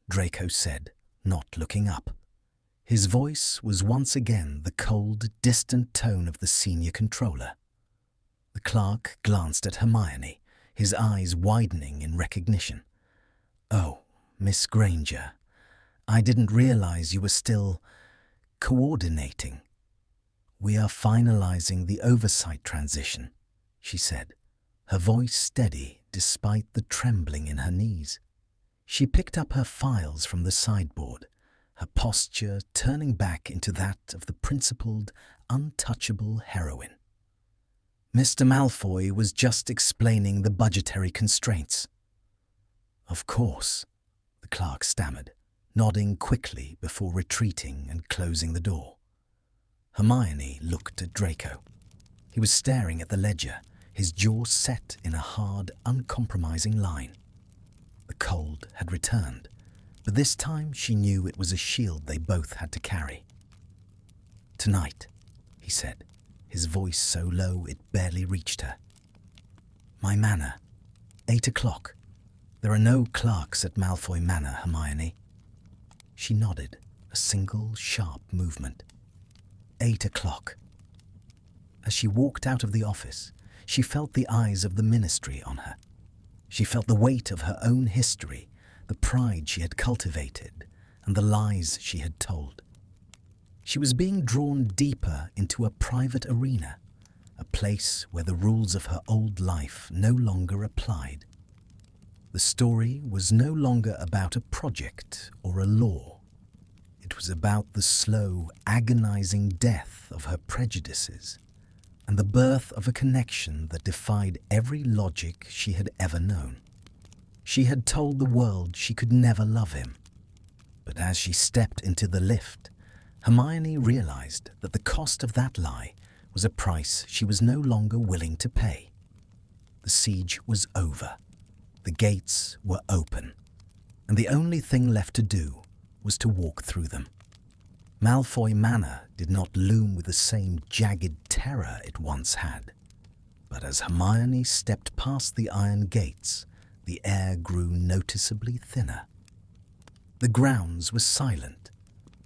Draco said, not looking up. His voice was once again the cold, distant tone of the senior controller. The clerk glanced at Hermione, his eyes widening in recognition. "Oh, Miss Granger, I didn't realize you were still coordinating." "We are finalizing the oversight transition," she said, her voice steady despite the trembling in her knees. She picked up her files from the sideboard, her posture turning back into that of the principled, untouchable heroine. "Mr. Malfoy was just explaining the budgetary constraints." "Of course," the clerk stammered, nodding quickly before retreating and closing the door. Hermione looked at Draco. He was staring at the ledger, his jaw set in a hard, uncompromising line. The cold had returned, but this time she knew it was a shield they both had to carry. "Tonight," he said, his voice so low it barely reached her. "My manor, 8 o'clock. There are no clerks at Malfoy Manor, Hermione." She nodded, a single sharp movement. 8 o'clock. As she walked out of the office, she felt the eyes of the ministry on her. She felt the weight of her own history, the pride she had cultivated, and the lies she had told. She was being drawn deeper into a private arena, a place where the rules of her old life no longer applied. The story was no longer about a project or a law. It was about the slow, agonizing death of her prejudices and the birth of a connection that defied every logic she had ever known. She had told the world she could never love him. But as she stepped into the lift, Hermione realized that the cost of that lie was a price she was no longer willing to pay. The siege was over. The gates were open, and the only thing left to do was to walk through them. Malfoy Manor did not loom with the same jagged terror it once had, but as Hermione stepped past the iron gates, the air grew noticeably thinner. The grounds were silent,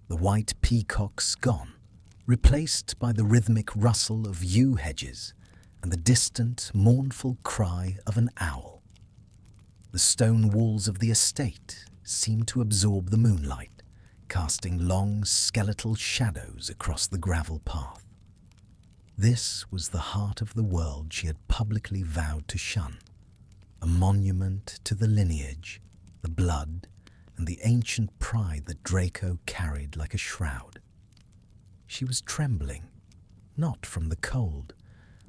the white peacocks gone, replaced by the rhythmic rustle of yew hedges and the distant, mournful cry of an owl. The stone walls of the estate seemed to absorb the moonlight, casting long, skeletal shadows across the gravel path. This was the heart of the world she had publicly vowed to shun, a monument to the lineage, the blood, and the ancient pride that Draco carried like a shroud. She was trembling, not from the cold,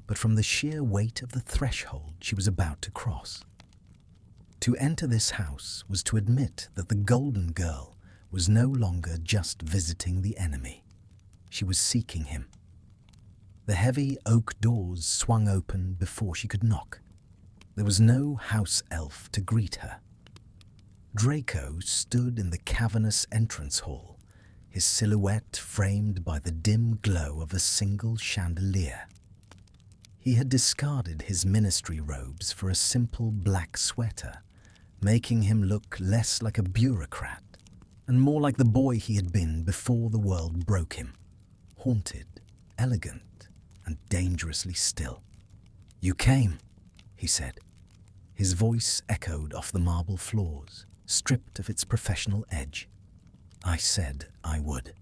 but from the sheer weight of the threshold she was about to cross. To enter this house was to admit that the Golden Girl was no longer just visiting the enemy. She was seeking him. The heavy oak doors swung open before she could knock. There was no house elf to greet her. Draco stood in the cavernous entrance hall, his silhouette framed by the dim glow of a single chandelier. He had discarded his ministry robes for a simple black sweater, making him look less like a bureaucrat and more like the boy he had been before the world broke him, haunted, elegant, and dangerously still. "You came," he said. His voice echoed off the marble floors, stripped of its professional edge. "I said I would,"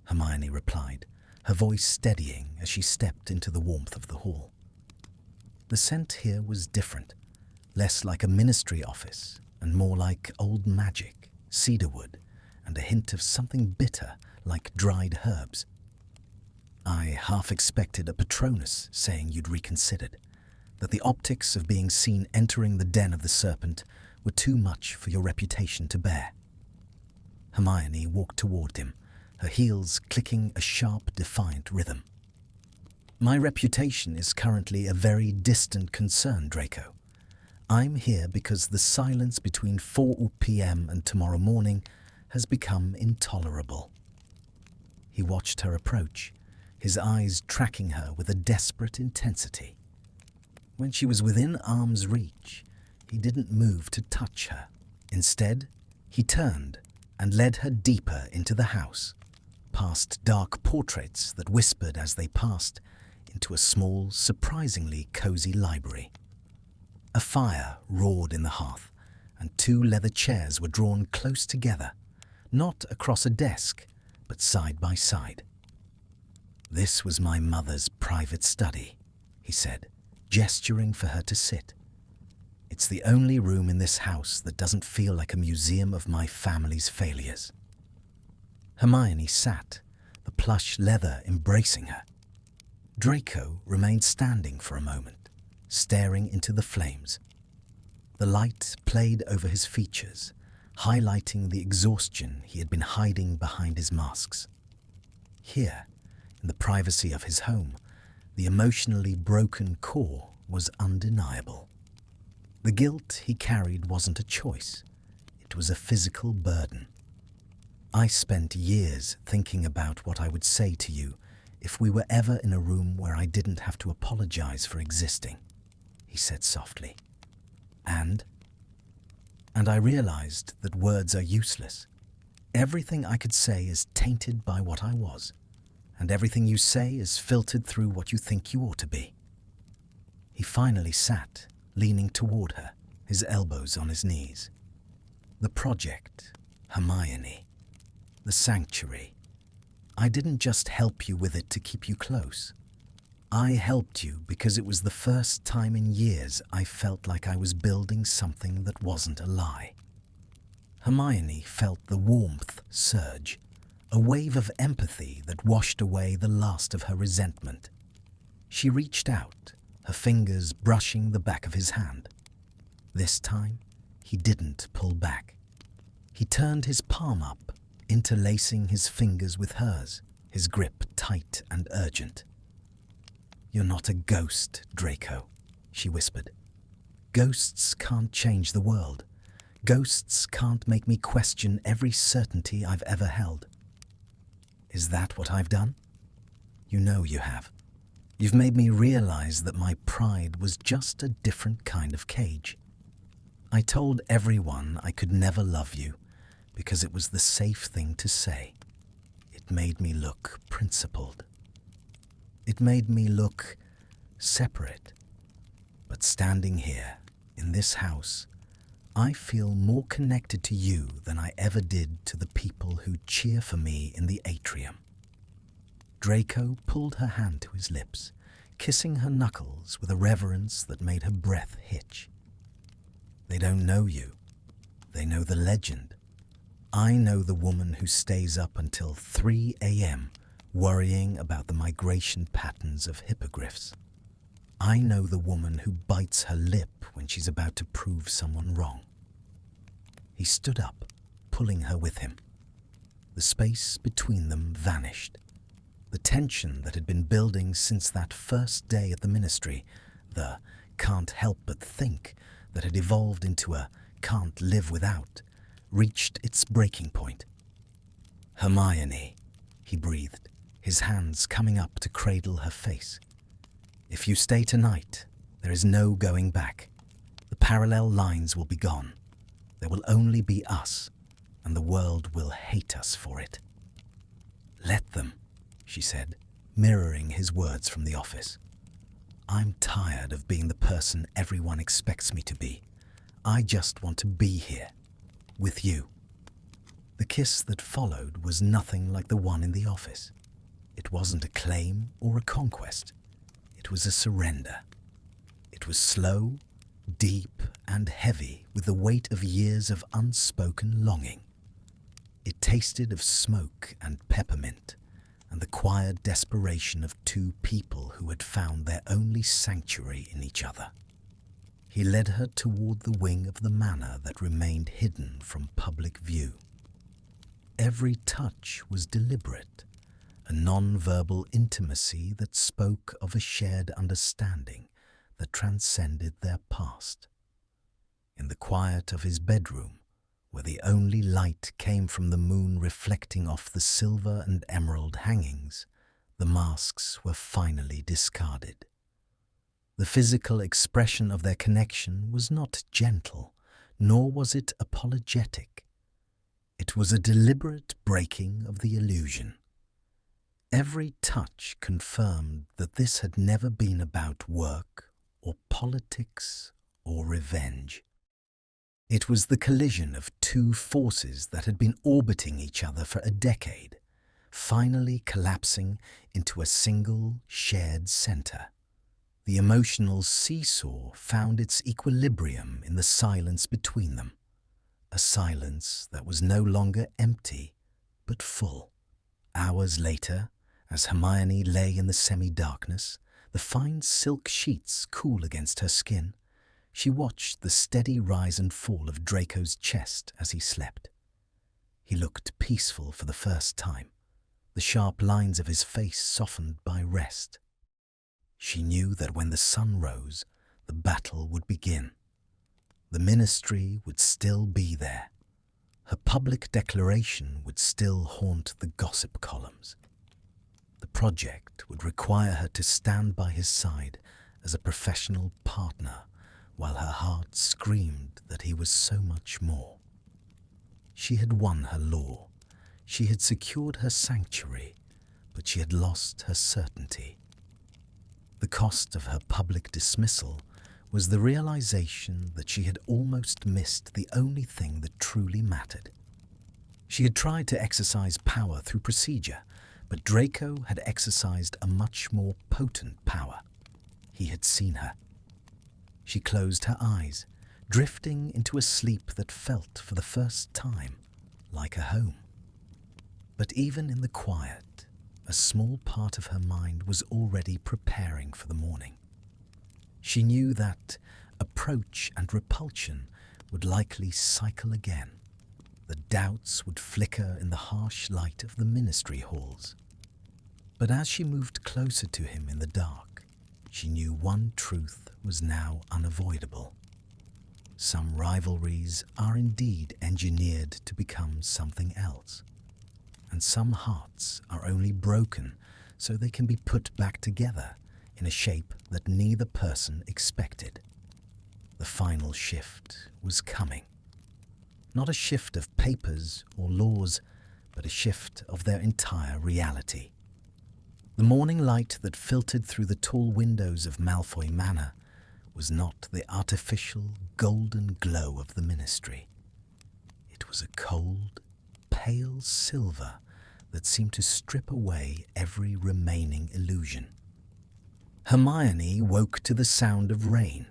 Hermione replied, her voice steadying as she stepped into the warmth of the hall. The scent here was different, less like a ministry office and more like old magic, cedarwood, and a hint of something bitter like dried herbs. "I half expected a Patronus saying you'd reconsidered, that the optics of being seen entering the den of the serpent were too much for your reputation to bear." Hermione walked toward him, her heels clicking a sharp, defiant rhythm. "My reputation is currently a very distant concern, Draco. I'm here because the silence between 4 p.m. and tomorrow morning has become intolerable." He watched her approach, his eyes tracking her with a desperate intensity. When she was within arm's reach, he didn't move to touch her. Instead, he turned and led her deeper into the house, past dark portraits that whispered as they passed, into a small, surprisingly cozy library. A fire roared in the hearth, and 2 leather chairs were drawn close together, not across a desk, but side by side. "This was my mother's private study," he said, gesturing for her to sit. "It's the only room in this house that doesn't feel like a museum of my family's failures." Hermione sat, the plush leather embracing her. Draco remained standing for a moment, staring into the flames. The light played over his features, highlighting the exhaustion he had been hiding behind his masks. Here, in the privacy of his home, the emotionally broken core was undeniable. The guilt he carried wasn't a choice, it was a physical burden. "I spent years thinking about what I would say to you if we were ever in a room where I didn't have to apologize for existing," he said softly. And I realized that words are useless. Everything I could say is tainted by what I was, and everything you say is filtered through what you think you ought to be." He finally sat, leaning toward her, his elbows on his knees. "The project, Hermione. The sanctuary. I didn't just help you with it to keep you close. I helped you because it was the first time in years I felt like I was building something that wasn't a lie." Hermione felt the warmth surge, a wave of empathy that washed away the last of her resentment. She reached out, her fingers brushing the back of his hand. This time, he didn't pull back. He turned his palm up, interlacing his fingers with hers, his grip tight and urgent. "You're not a ghost, Draco," she whispered. "Ghosts can't change the world. Ghosts can't make me question every certainty I've ever held." "Is that what I've done?" "You know you have. You've made me realize that my pride was just a different kind of cage. I told everyone I could never love you because it was the safe thing to say. It made me look principled. It made me look separate. But standing here, in this house, I feel more connected to you than I ever did to the people who cheer for me in the atrium." Draco pulled her hand to his lips, kissing her knuckles with a reverence that made her breath hitch. "They don't know you. They know the legend. I know the woman who stays up until 3 a.m. worrying about the migration patterns of hippogriffs. I know the woman who bites her lip when she's about to prove someone wrong." He stood up, pulling her with him. The space between them vanished. The tension that had been building since that first day at the ministry, the "can't help but think" that had evolved into a "can't live without," reached its breaking point. "Hermione," he breathed, his hands coming up to cradle her face. "If you stay tonight, there is no going back. The parallel lines will be gone. There will only be us, and the world will hate us for it." "Let them," she said, mirroring his words from the office. "I'm tired of being the person everyone expects me to be. I just want to be here, with you." The kiss that followed was nothing like the one in the office. It wasn't a claim or a conquest. It was a surrender. It was slow, deep, and heavy with the weight of years of unspoken longing. It tasted of smoke and peppermint, and the quiet desperation of 2 people who had found their only sanctuary in each other. He led her toward the wing of the manor that remained hidden from public view. Every touch was deliberate, a non-verbal intimacy that spoke of a shared understanding that transcended their past. In the quiet of his bedroom, where the only light came from the moon reflecting off the silver and emerald hangings, the masks were finally discarded. The physical expression of their connection was not gentle, nor was it apologetic. It was a deliberate breaking of the illusion. Every touch confirmed that this had never been about work or politics or revenge. It was the collision of two forces that had been orbiting each other for a decade, finally collapsing into a single shared center. The emotional seesaw found its equilibrium in the silence between them, a silence that was no longer empty but full. Hours later, as Hermione lay in the semi-darkness, the fine silk sheets cool against her skin, she watched the steady rise and fall of Draco's chest as he slept. He looked peaceful for the first time, the sharp lines of his face softened by rest. She knew that when the sun rose, the battle would begin. The ministry would still be there. Her public declaration would still haunt the gossip columns. The project would require her to stand by his side as a professional partner, while her heart screamed that he was so much more. She had won her law. She had secured her sanctuary, but she had lost her certainty. The cost of her public dismissal was the realization that she had almost missed the only thing that truly mattered. She had tried to exercise power through procedure, but Draco had exercised a much more potent power. He had seen her. She closed her eyes, drifting into a sleep that felt for the first time like a home. But even in the quiet, a small part of her mind was already preparing for the morning. She knew that approach and repulsion would likely cycle again. The doubts would flicker in the harsh light of the ministry halls. But as she moved closer to him in the dark, she knew one truth was now unavoidable. Some rivalries are indeed engineered to become something else, and some hearts are only broken so they can be put back together in a shape that neither person expected. The final shift was coming. Not a shift of papers or laws, but a shift of their entire reality. The morning light that filtered through the tall windows of Malfoy Manor was not the artificial golden glow of the ministry. It was a cold, pale silver that seemed to strip away every remaining illusion. Hermione woke to the sound of rain,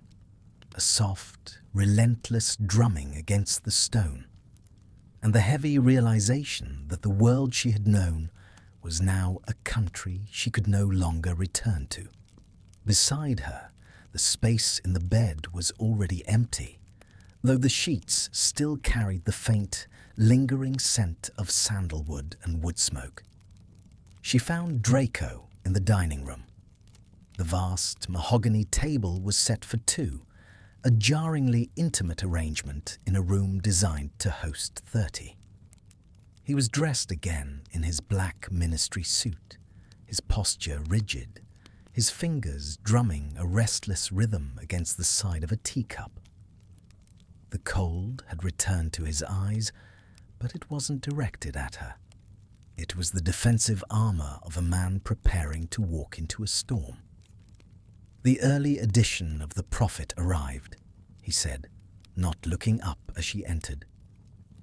a soft, relentless drumming against the stone, and the heavy realization that the world she had known was now a country she could no longer return to. Beside her, the space in the bed was already empty, though the sheets still carried the faint, lingering scent of sandalwood and wood smoke. She found Draco in the dining room. The vast mahogany table was set for two, a jarringly intimate arrangement in a room designed to host 30. He was dressed again in his black ministry suit, his posture rigid, his fingers drumming a restless rhythm against the side of a teacup. The cold had returned to his eyes, but it wasn't directed at her. It was the defensive armor of a man preparing to walk into a storm. The early edition of the Prophet arrived, he said, not looking up as she entered.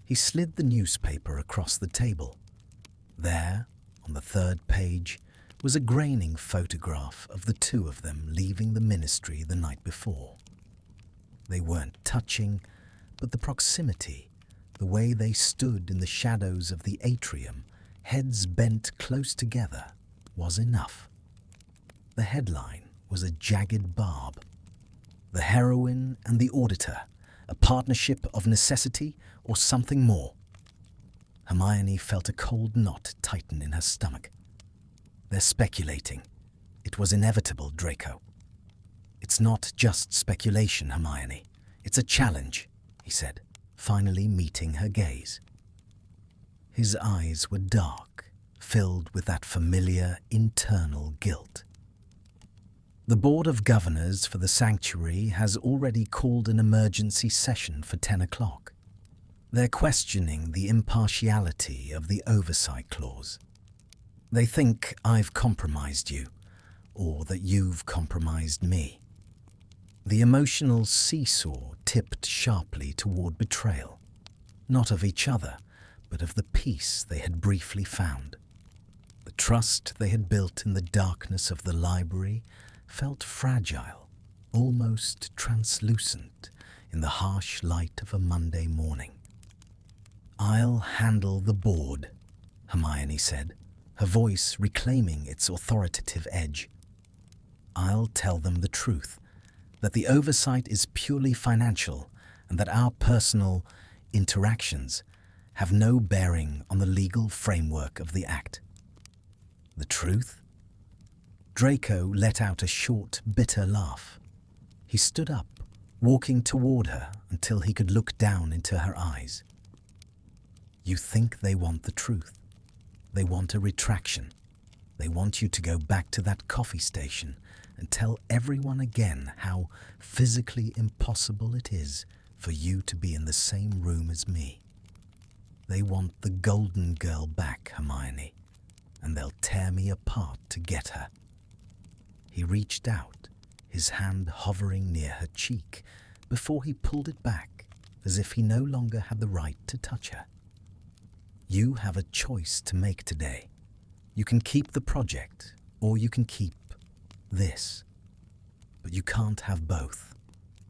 He slid the newspaper across the table. There, on the third page, was a graining photograph of the two of them leaving the ministry the night before. They weren't touching, but the proximity, the way they stood in the shadows of the atrium, heads bent close together, was enough. The headline was a jagged barb. The heroine and the auditor, a partnership of necessity or something more. Hermione felt a cold knot tighten in her stomach. They're speculating. It was inevitable, Draco. It's not just speculation, Hermione. It's a challenge, he said, finally meeting her gaze. His eyes were dark, filled with that familiar internal guilt. The Board of Governors for the Sanctuary has already called an emergency session for 10 o'clock. They're questioning the impartiality of the oversight clause. They think I've compromised you, or that you've compromised me. The emotional seesaw tipped sharply toward betrayal, not of each other, but of the peace they had briefly found. The trust they had built in the darkness of the library felt fragile, almost translucent in the harsh light of a Monday morning. "I'll handle the board," Hermione said, her voice reclaiming its authoritative edge. "I'll tell them the truth, that the oversight is purely financial and that our personal interactions have no bearing on the legal framework of the Act." "The truth?" Draco let out a short, bitter laugh. He stood up, walking toward her until he could look down into her eyes. "You think they want the truth. They want a retraction. They want you to go back to that coffee station and tell everyone again how physically impossible it is for you to be in the same room as me. They want the golden girl back, Hermione, and they'll tear me apart to get her." He reached out, his hand hovering near her cheek, before he pulled it back, as if he no longer had the right to touch her. "You have a choice to make today. You can keep the project, or you can keep this. But you can't have both.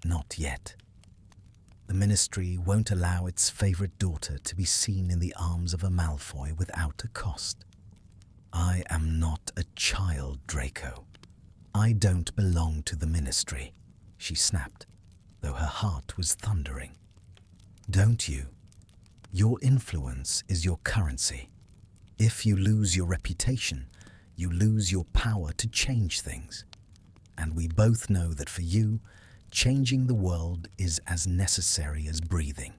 Not yet. The Ministry won't allow its favorite daughter to be seen in the arms of a Malfoy without a cost. I am not a child, Draco. I don't belong to the Ministry," she snapped, though her heart was thundering. "Don't you? Your influence is your currency. If you lose your reputation, you lose your power to change things. And we both know that for you, changing the world is as necessary as breathing."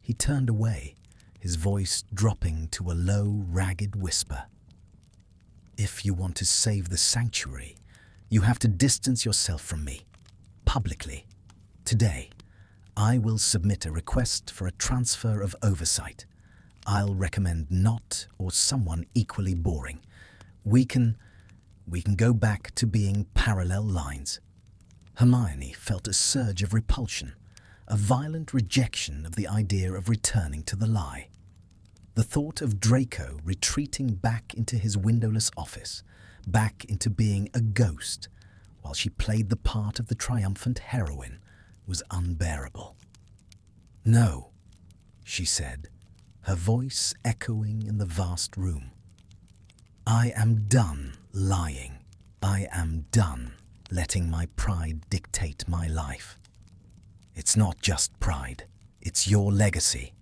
He turned away, his voice dropping to a low, ragged whisper. "If you want to save the sanctuary, you have to distance yourself from me, publicly. Today, I will submit a request for a transfer of oversight. I'll recommend Not or someone equally boring. We can go back to being parallel lines." Hermione felt a surge of repulsion, a violent rejection of the idea of returning to the lie. The thought of Draco retreating back into his windowless office, back into being a ghost, while she played the part of the triumphant heroine, was unbearable. "No," she said, her voice echoing in the vast room. "I am done lying. I am done letting my pride dictate my life. It's not just pride, it's your legacy.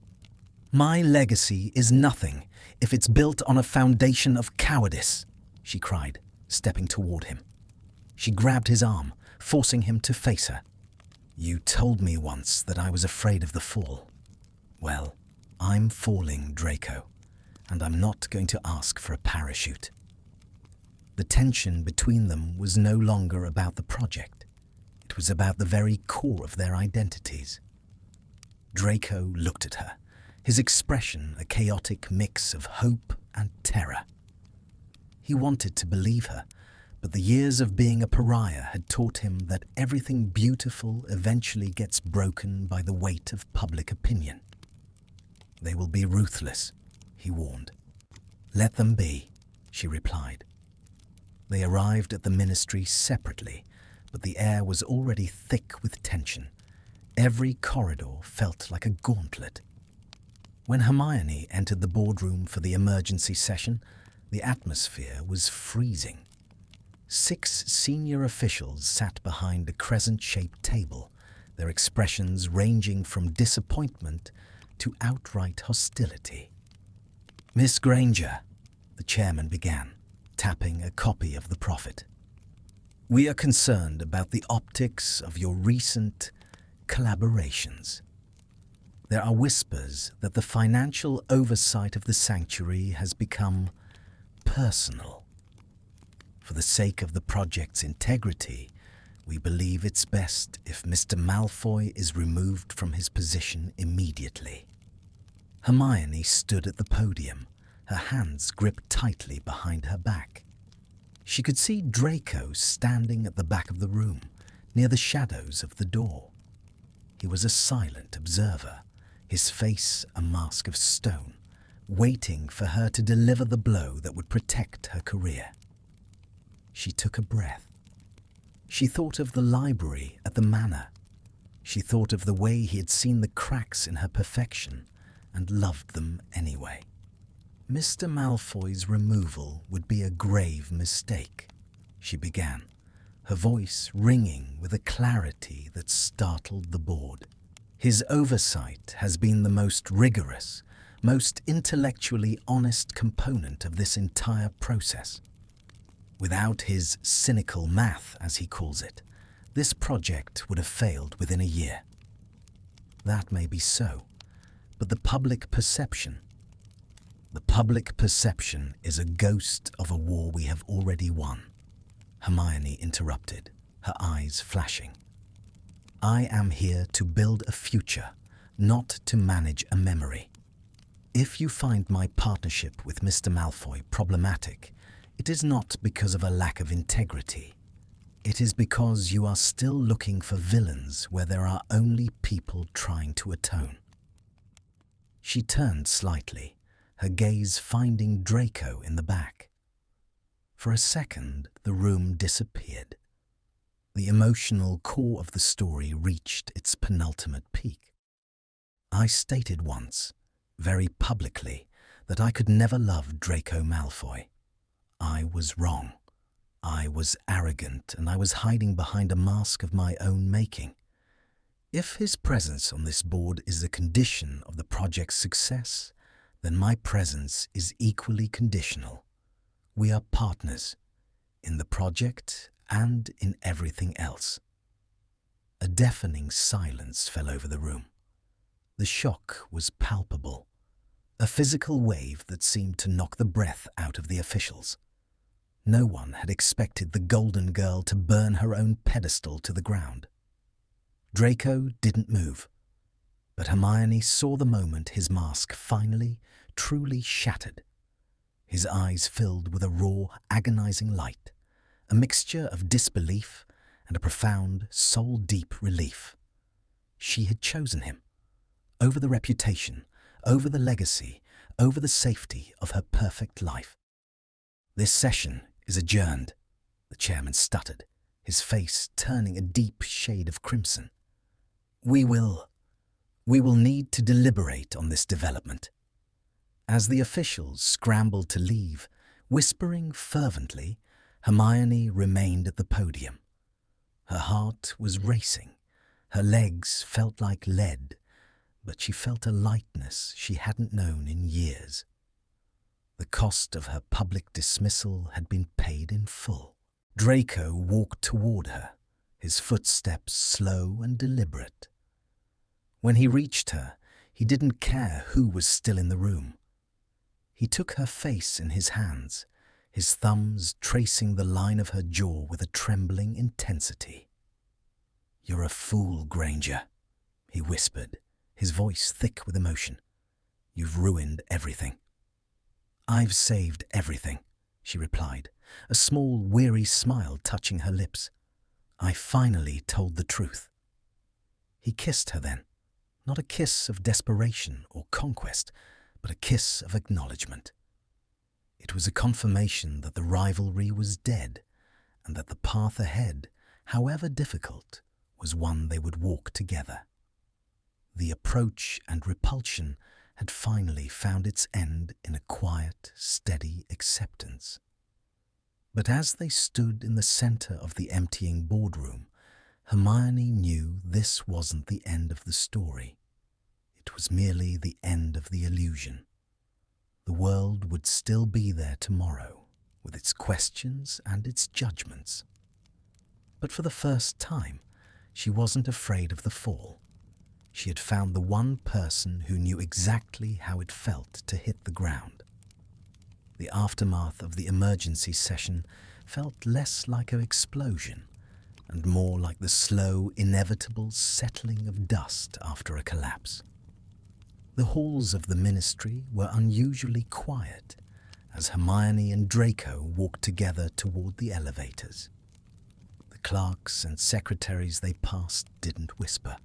My legacy is nothing if it's built on a foundation of cowardice," she cried, stepping toward him. She grabbed his arm, forcing him to face her. "You told me once that I was afraid of the fall. Well, I'm falling, Draco, and I'm not going to ask for a parachute." The tension between them was no longer about the project. It was about the very core of their identities. Draco looked at her, his expression a chaotic mix of hope and terror. He wanted to believe her, but the years of being a pariah had taught him that everything beautiful eventually gets broken by the weight of public opinion. "They will be ruthless," he warned. "Let them be," she replied. They arrived at the Ministry separately, but the air was already thick with tension. Every corridor felt like a gauntlet. When Hermione entered the boardroom for the emergency session, the atmosphere was freezing. 6 senior officials sat behind a crescent-shaped table, their expressions ranging from disappointment to outright hostility. Miss Granger, the chairman began, tapping a copy of the Prophet. We are concerned about the optics of your recent collaborations. There are whispers that the financial oversight of the sanctuary has become personal. For the sake of the project's integrity, we believe it's best if Mr. Malfoy is removed from his position immediately. Hermione stood at the podium, her hands gripped tightly behind her back. She could see Draco standing at the back of the room, near the shadows of the door. He was a silent observer, his face a mask of stone, waiting for her to deliver the blow that would protect her career. She took a breath. She thought of the library at the manor. She thought of the way he had seen the cracks in her perfection and loved them anyway. Mr. Malfoy's removal would be a grave mistake, she began, her voice ringing with a clarity that startled the board. His oversight has been the most rigorous, most intellectually honest component of this entire process. Without his cynical math, as he calls it, this project would have failed within a year. That may be so, but the public perception is a ghost of a war we have already won. Hermione interrupted, her eyes flashing. I am here to build a future, not to manage a memory. If you find my partnership with Mr. Malfoy problematic, it is not because of a lack of integrity. It is because you are still looking for villains where there are only people trying to atone. She turned slightly, her gaze finding Draco in the back. For a second, the room disappeared. The emotional core of the story reached its penultimate peak. I stated once, very publicly, that I could never love Draco Malfoy. I was wrong. I was arrogant, and I was hiding behind a mask of my own making. If his presence on this board is a condition of the project's success, then my presence is equally conditional. We are partners, in the project and in everything else. A deafening silence fell over the room. The shock was palpable, a physical wave that seemed to knock the breath out of the officials. No one had expected the Golden Girl to burn her own pedestal to the ground. Draco didn't move, but Hermione saw the moment his mask finally, truly shattered. His eyes filled with a raw, agonizing light, a mixture of disbelief and a profound, soul-deep relief. She had chosen him, over the reputation, over the legacy, over the safety of her perfect life. This session is adjourned, the chairman stuttered, his face turning a deep shade of crimson. We will need to deliberate on this development. As the officials scrambled to leave, whispering fervently, Hermione remained at the podium. Her heart was racing, her legs felt like lead, but she felt a lightness she hadn't known in years. The cost of her public dismissal had been paid in full. Draco walked toward her, his footsteps slow and deliberate. When he reached her, he didn't care who was still in the room. He took her face in his hands, his thumbs tracing the line of her jaw with a trembling intensity. "You're a fool, Granger," he whispered, his voice thick with emotion. "You've ruined everything." "I've saved everything," she replied, a small, weary smile touching her lips. "I finally told the truth." He kissed her then, not a kiss of desperation or conquest, but a kiss of acknowledgement. It was a confirmation that the rivalry was dead, and that the path ahead, however difficult, was one they would walk together. The approach and repulsion had finally found its end in a quiet, steady acceptance. But as they stood in the center of the emptying boardroom, Hermione knew this wasn't the end of the story. It was merely the end of the illusion. The the world would still be there tomorrow, with its questions and its judgments. But for the first time, she wasn't afraid of the fall. She had found the one person who knew exactly how it felt to hit the ground. The aftermath of the emergency session felt less like an explosion and more like the slow, inevitable settling of dust after a collapse. The halls of the ministry were unusually quiet as Hermione and Draco walked together toward the elevators. The clerks and secretaries they passed didn't whisper.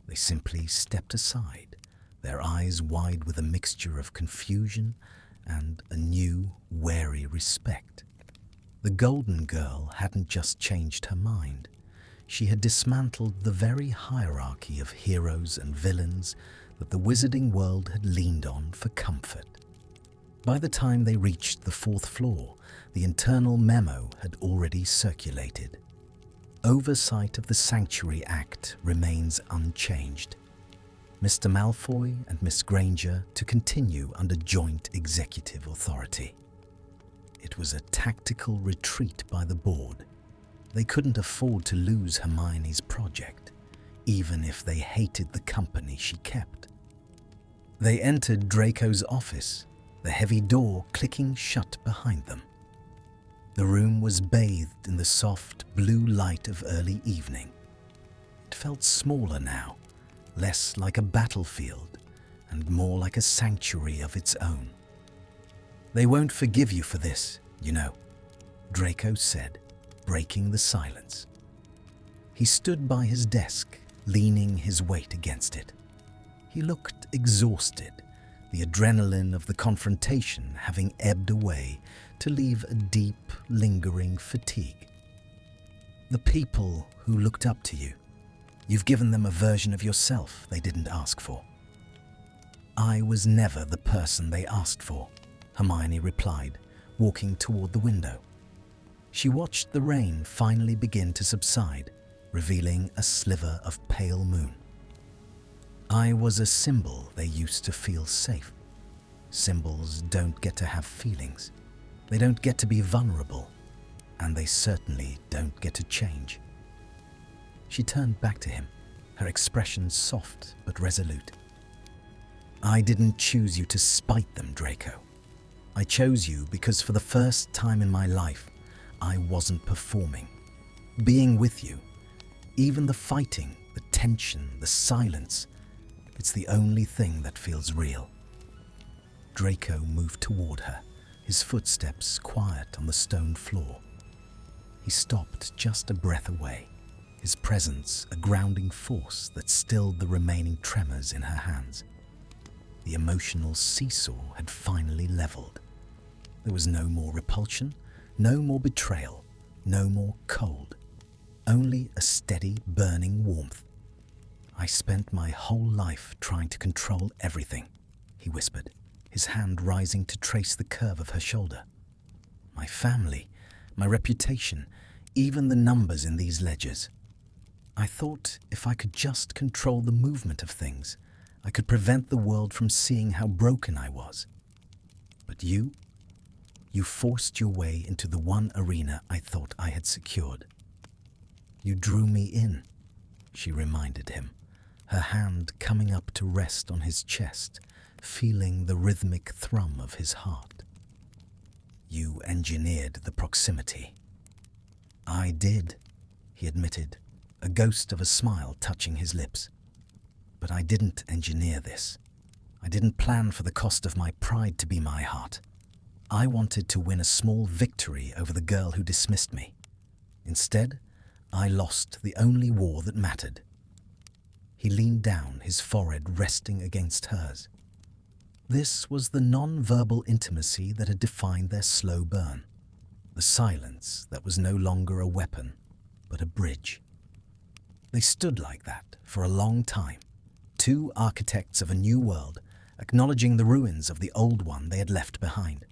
They simply stepped aside, their eyes wide with a mixture of confusion and a new, wary respect. The Golden Girl hadn't just changed her mind. She had dismantled the very hierarchy of heroes and villains that the wizarding world had leaned on for comfort. By the time they reached the 4th floor, the internal memo had already circulated. Oversight of the Sanctuary Act remains unchanged. Mr. Malfoy and Miss Granger to continue under joint executive authority. It was a tactical retreat by the board. They couldn't afford to lose Hermione's project, even if they hated the company she kept. They entered Draco's office, the heavy door clicking shut behind them. The room was bathed in the soft blue light of early evening. It felt smaller now, less like a battlefield and more like a sanctuary of its own. "They won't forgive you for this, you know," Draco said, breaking the silence. He stood by his desk, leaning his weight against it. He looked exhausted, the adrenaline of the confrontation having ebbed away to leave a deep, lingering fatigue. "The people who looked up to you, you've given them a version of yourself they didn't ask for." "I was never the person they asked for," Hermione replied, walking toward the window. She watched the rain finally begin to subside, revealing a sliver of pale moon. "I was a symbol they used to feel safe. Symbols don't get to have feelings. They don't get to be vulnerable, and they certainly don't get to change." She turned back to him, her expression soft but resolute. "I didn't choose you to spite them, Draco. I chose you because for the first time in my life, I wasn't performing. Being with you, even the fighting, the tension, the silence, it's the only thing that feels real." Draco moved toward her, his footsteps quiet on the stone floor. He stopped just a breath away, his presence a grounding force that stilled the remaining tremors in her hands. The emotional seesaw had finally leveled. There was no more repulsion, no more betrayal, no more cold, only a steady, burning warmth. "I spent my whole life trying to control everything," he whispered, his hand rising to trace the curve of her shoulder. "My family, my reputation, even the numbers in these ledgers. I thought if I could just control the movement of things, I could prevent the world from seeing how broken I was. But you forced your way into the one arena I thought I had secured. You drew me in," she reminded him, her hand coming up to rest on his chest, feeling the rhythmic thrum of his heart. "You engineered the proximity." "I did," he admitted, a ghost of a smile touching his lips. "But I didn't engineer this. I didn't plan for the cost of my pride to be my heart. I wanted to win a small victory over the girl who dismissed me. Instead, I lost the only war that mattered." He leaned down, his forehead resting against hers. This was the non-verbal intimacy that had defined their slow burn, the silence that was no longer a weapon, but a bridge. They stood like that for a long time, two architects of a new world, acknowledging the ruins of the old one they had left behind.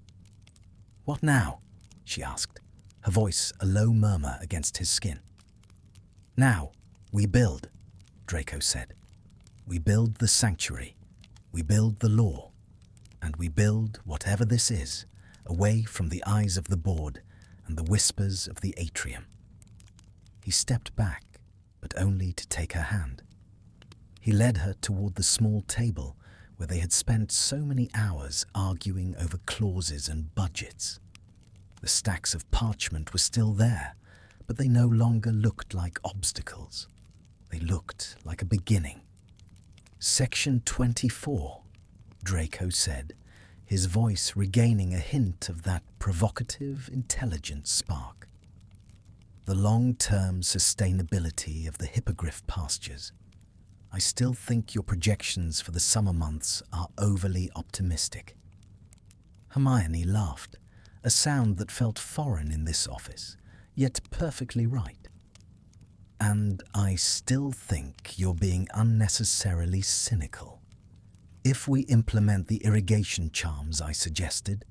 "What now?" she asked, her voice a low murmur against his skin. "Now, we build," Draco said. "We build the sanctuary. We build the law. and we build whatever this is away from the eyes of the board and the whispers of the atrium." He stepped back, but only to take her hand. He led her toward the small table where they had spent so many hours arguing over clauses and budgets. The stacks of parchment were still there, but they no longer looked like obstacles. They looked like a beginning. "Section 24, Draco said, his voice regaining a hint of that provocative, intelligent spark. "The long-term sustainability of the hippogriff pastures. I still think your projections for the summer months are overly optimistic." Hermione laughed, a sound that felt foreign in this office, yet perfectly right. "And I still think you're being unnecessarily cynical. If we implement the irrigation charms I suggested,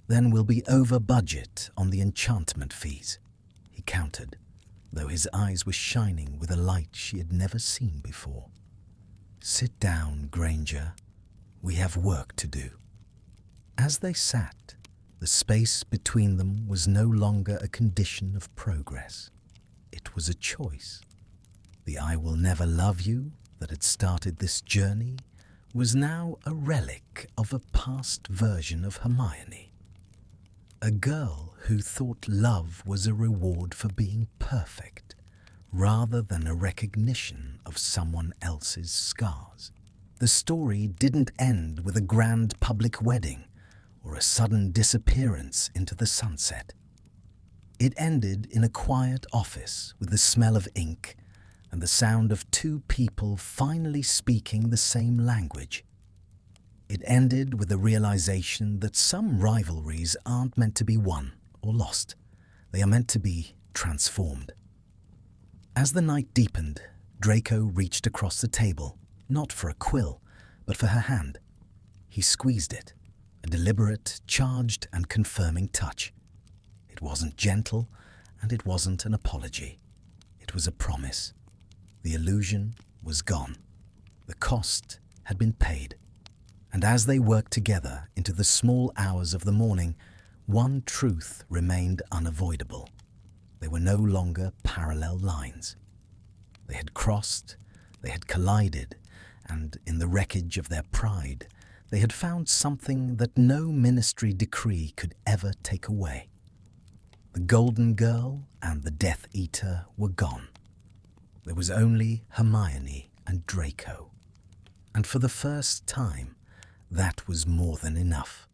then we'll be over budget on the enchantment fees," he countered, though his eyes were shining with a light she had never seen before. "Sit down, Granger. We have work to do." As they sat, the space between them was no longer a condition of progress. It was a choice. The "I will never love you" that had started this journey was now a relic of a past version of Hermione. A girl who thought love was a reward for being perfect, rather than a recognition of someone else's scars. The story didn't end with a grand public wedding or a sudden disappearance into the sunset. It ended in a quiet office with the smell of ink and the sound of two people finally speaking the same language. It ended with the realization that some rivalries aren't meant to be won or lost. They are meant to be transformed. As the night deepened, Draco reached across the table, not for a quill, but for her hand. He squeezed it, a deliberate, charged and confirming touch. It wasn't gentle, and it wasn't an apology. It was a promise. The illusion was gone. The cost had been paid. And as they worked together into the small hours of the morning, one truth remained unavoidable. They were no longer parallel lines. They had crossed, they had collided, and in the wreckage of their pride, they had found something that no ministry decree could ever take away. The Golden Girl and the Death Eater were gone. There was only Hermione and Draco. And for the first time, that was more than enough.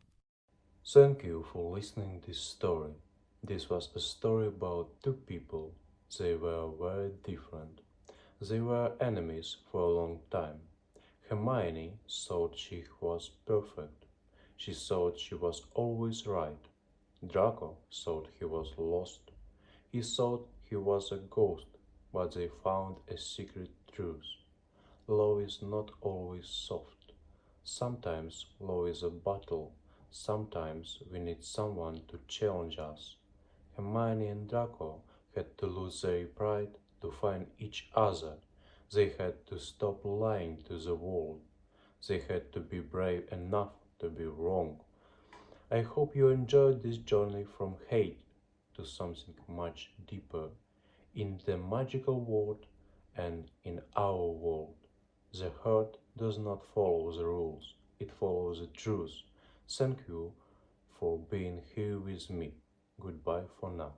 Thank you for listening this story. This was a story about two people. They were very different. They were enemies for a long time. Hermione thought she was perfect. She thought she was always right. Draco thought he was lost. He thought he was a ghost, but they found a secret truth. Love is not always soft. Sometimes love is a battle. Sometimes we need someone to challenge us. Hermione and Draco had to lose their pride to find each other. They had to stop lying to the world. They had to be brave enough to be wrong. I hope you enjoyed this journey from hate to something much deeper. In the magical world and in our world, the heart does not follow the rules, it follows the truth. Thank you for being here with me. Goodbye for now.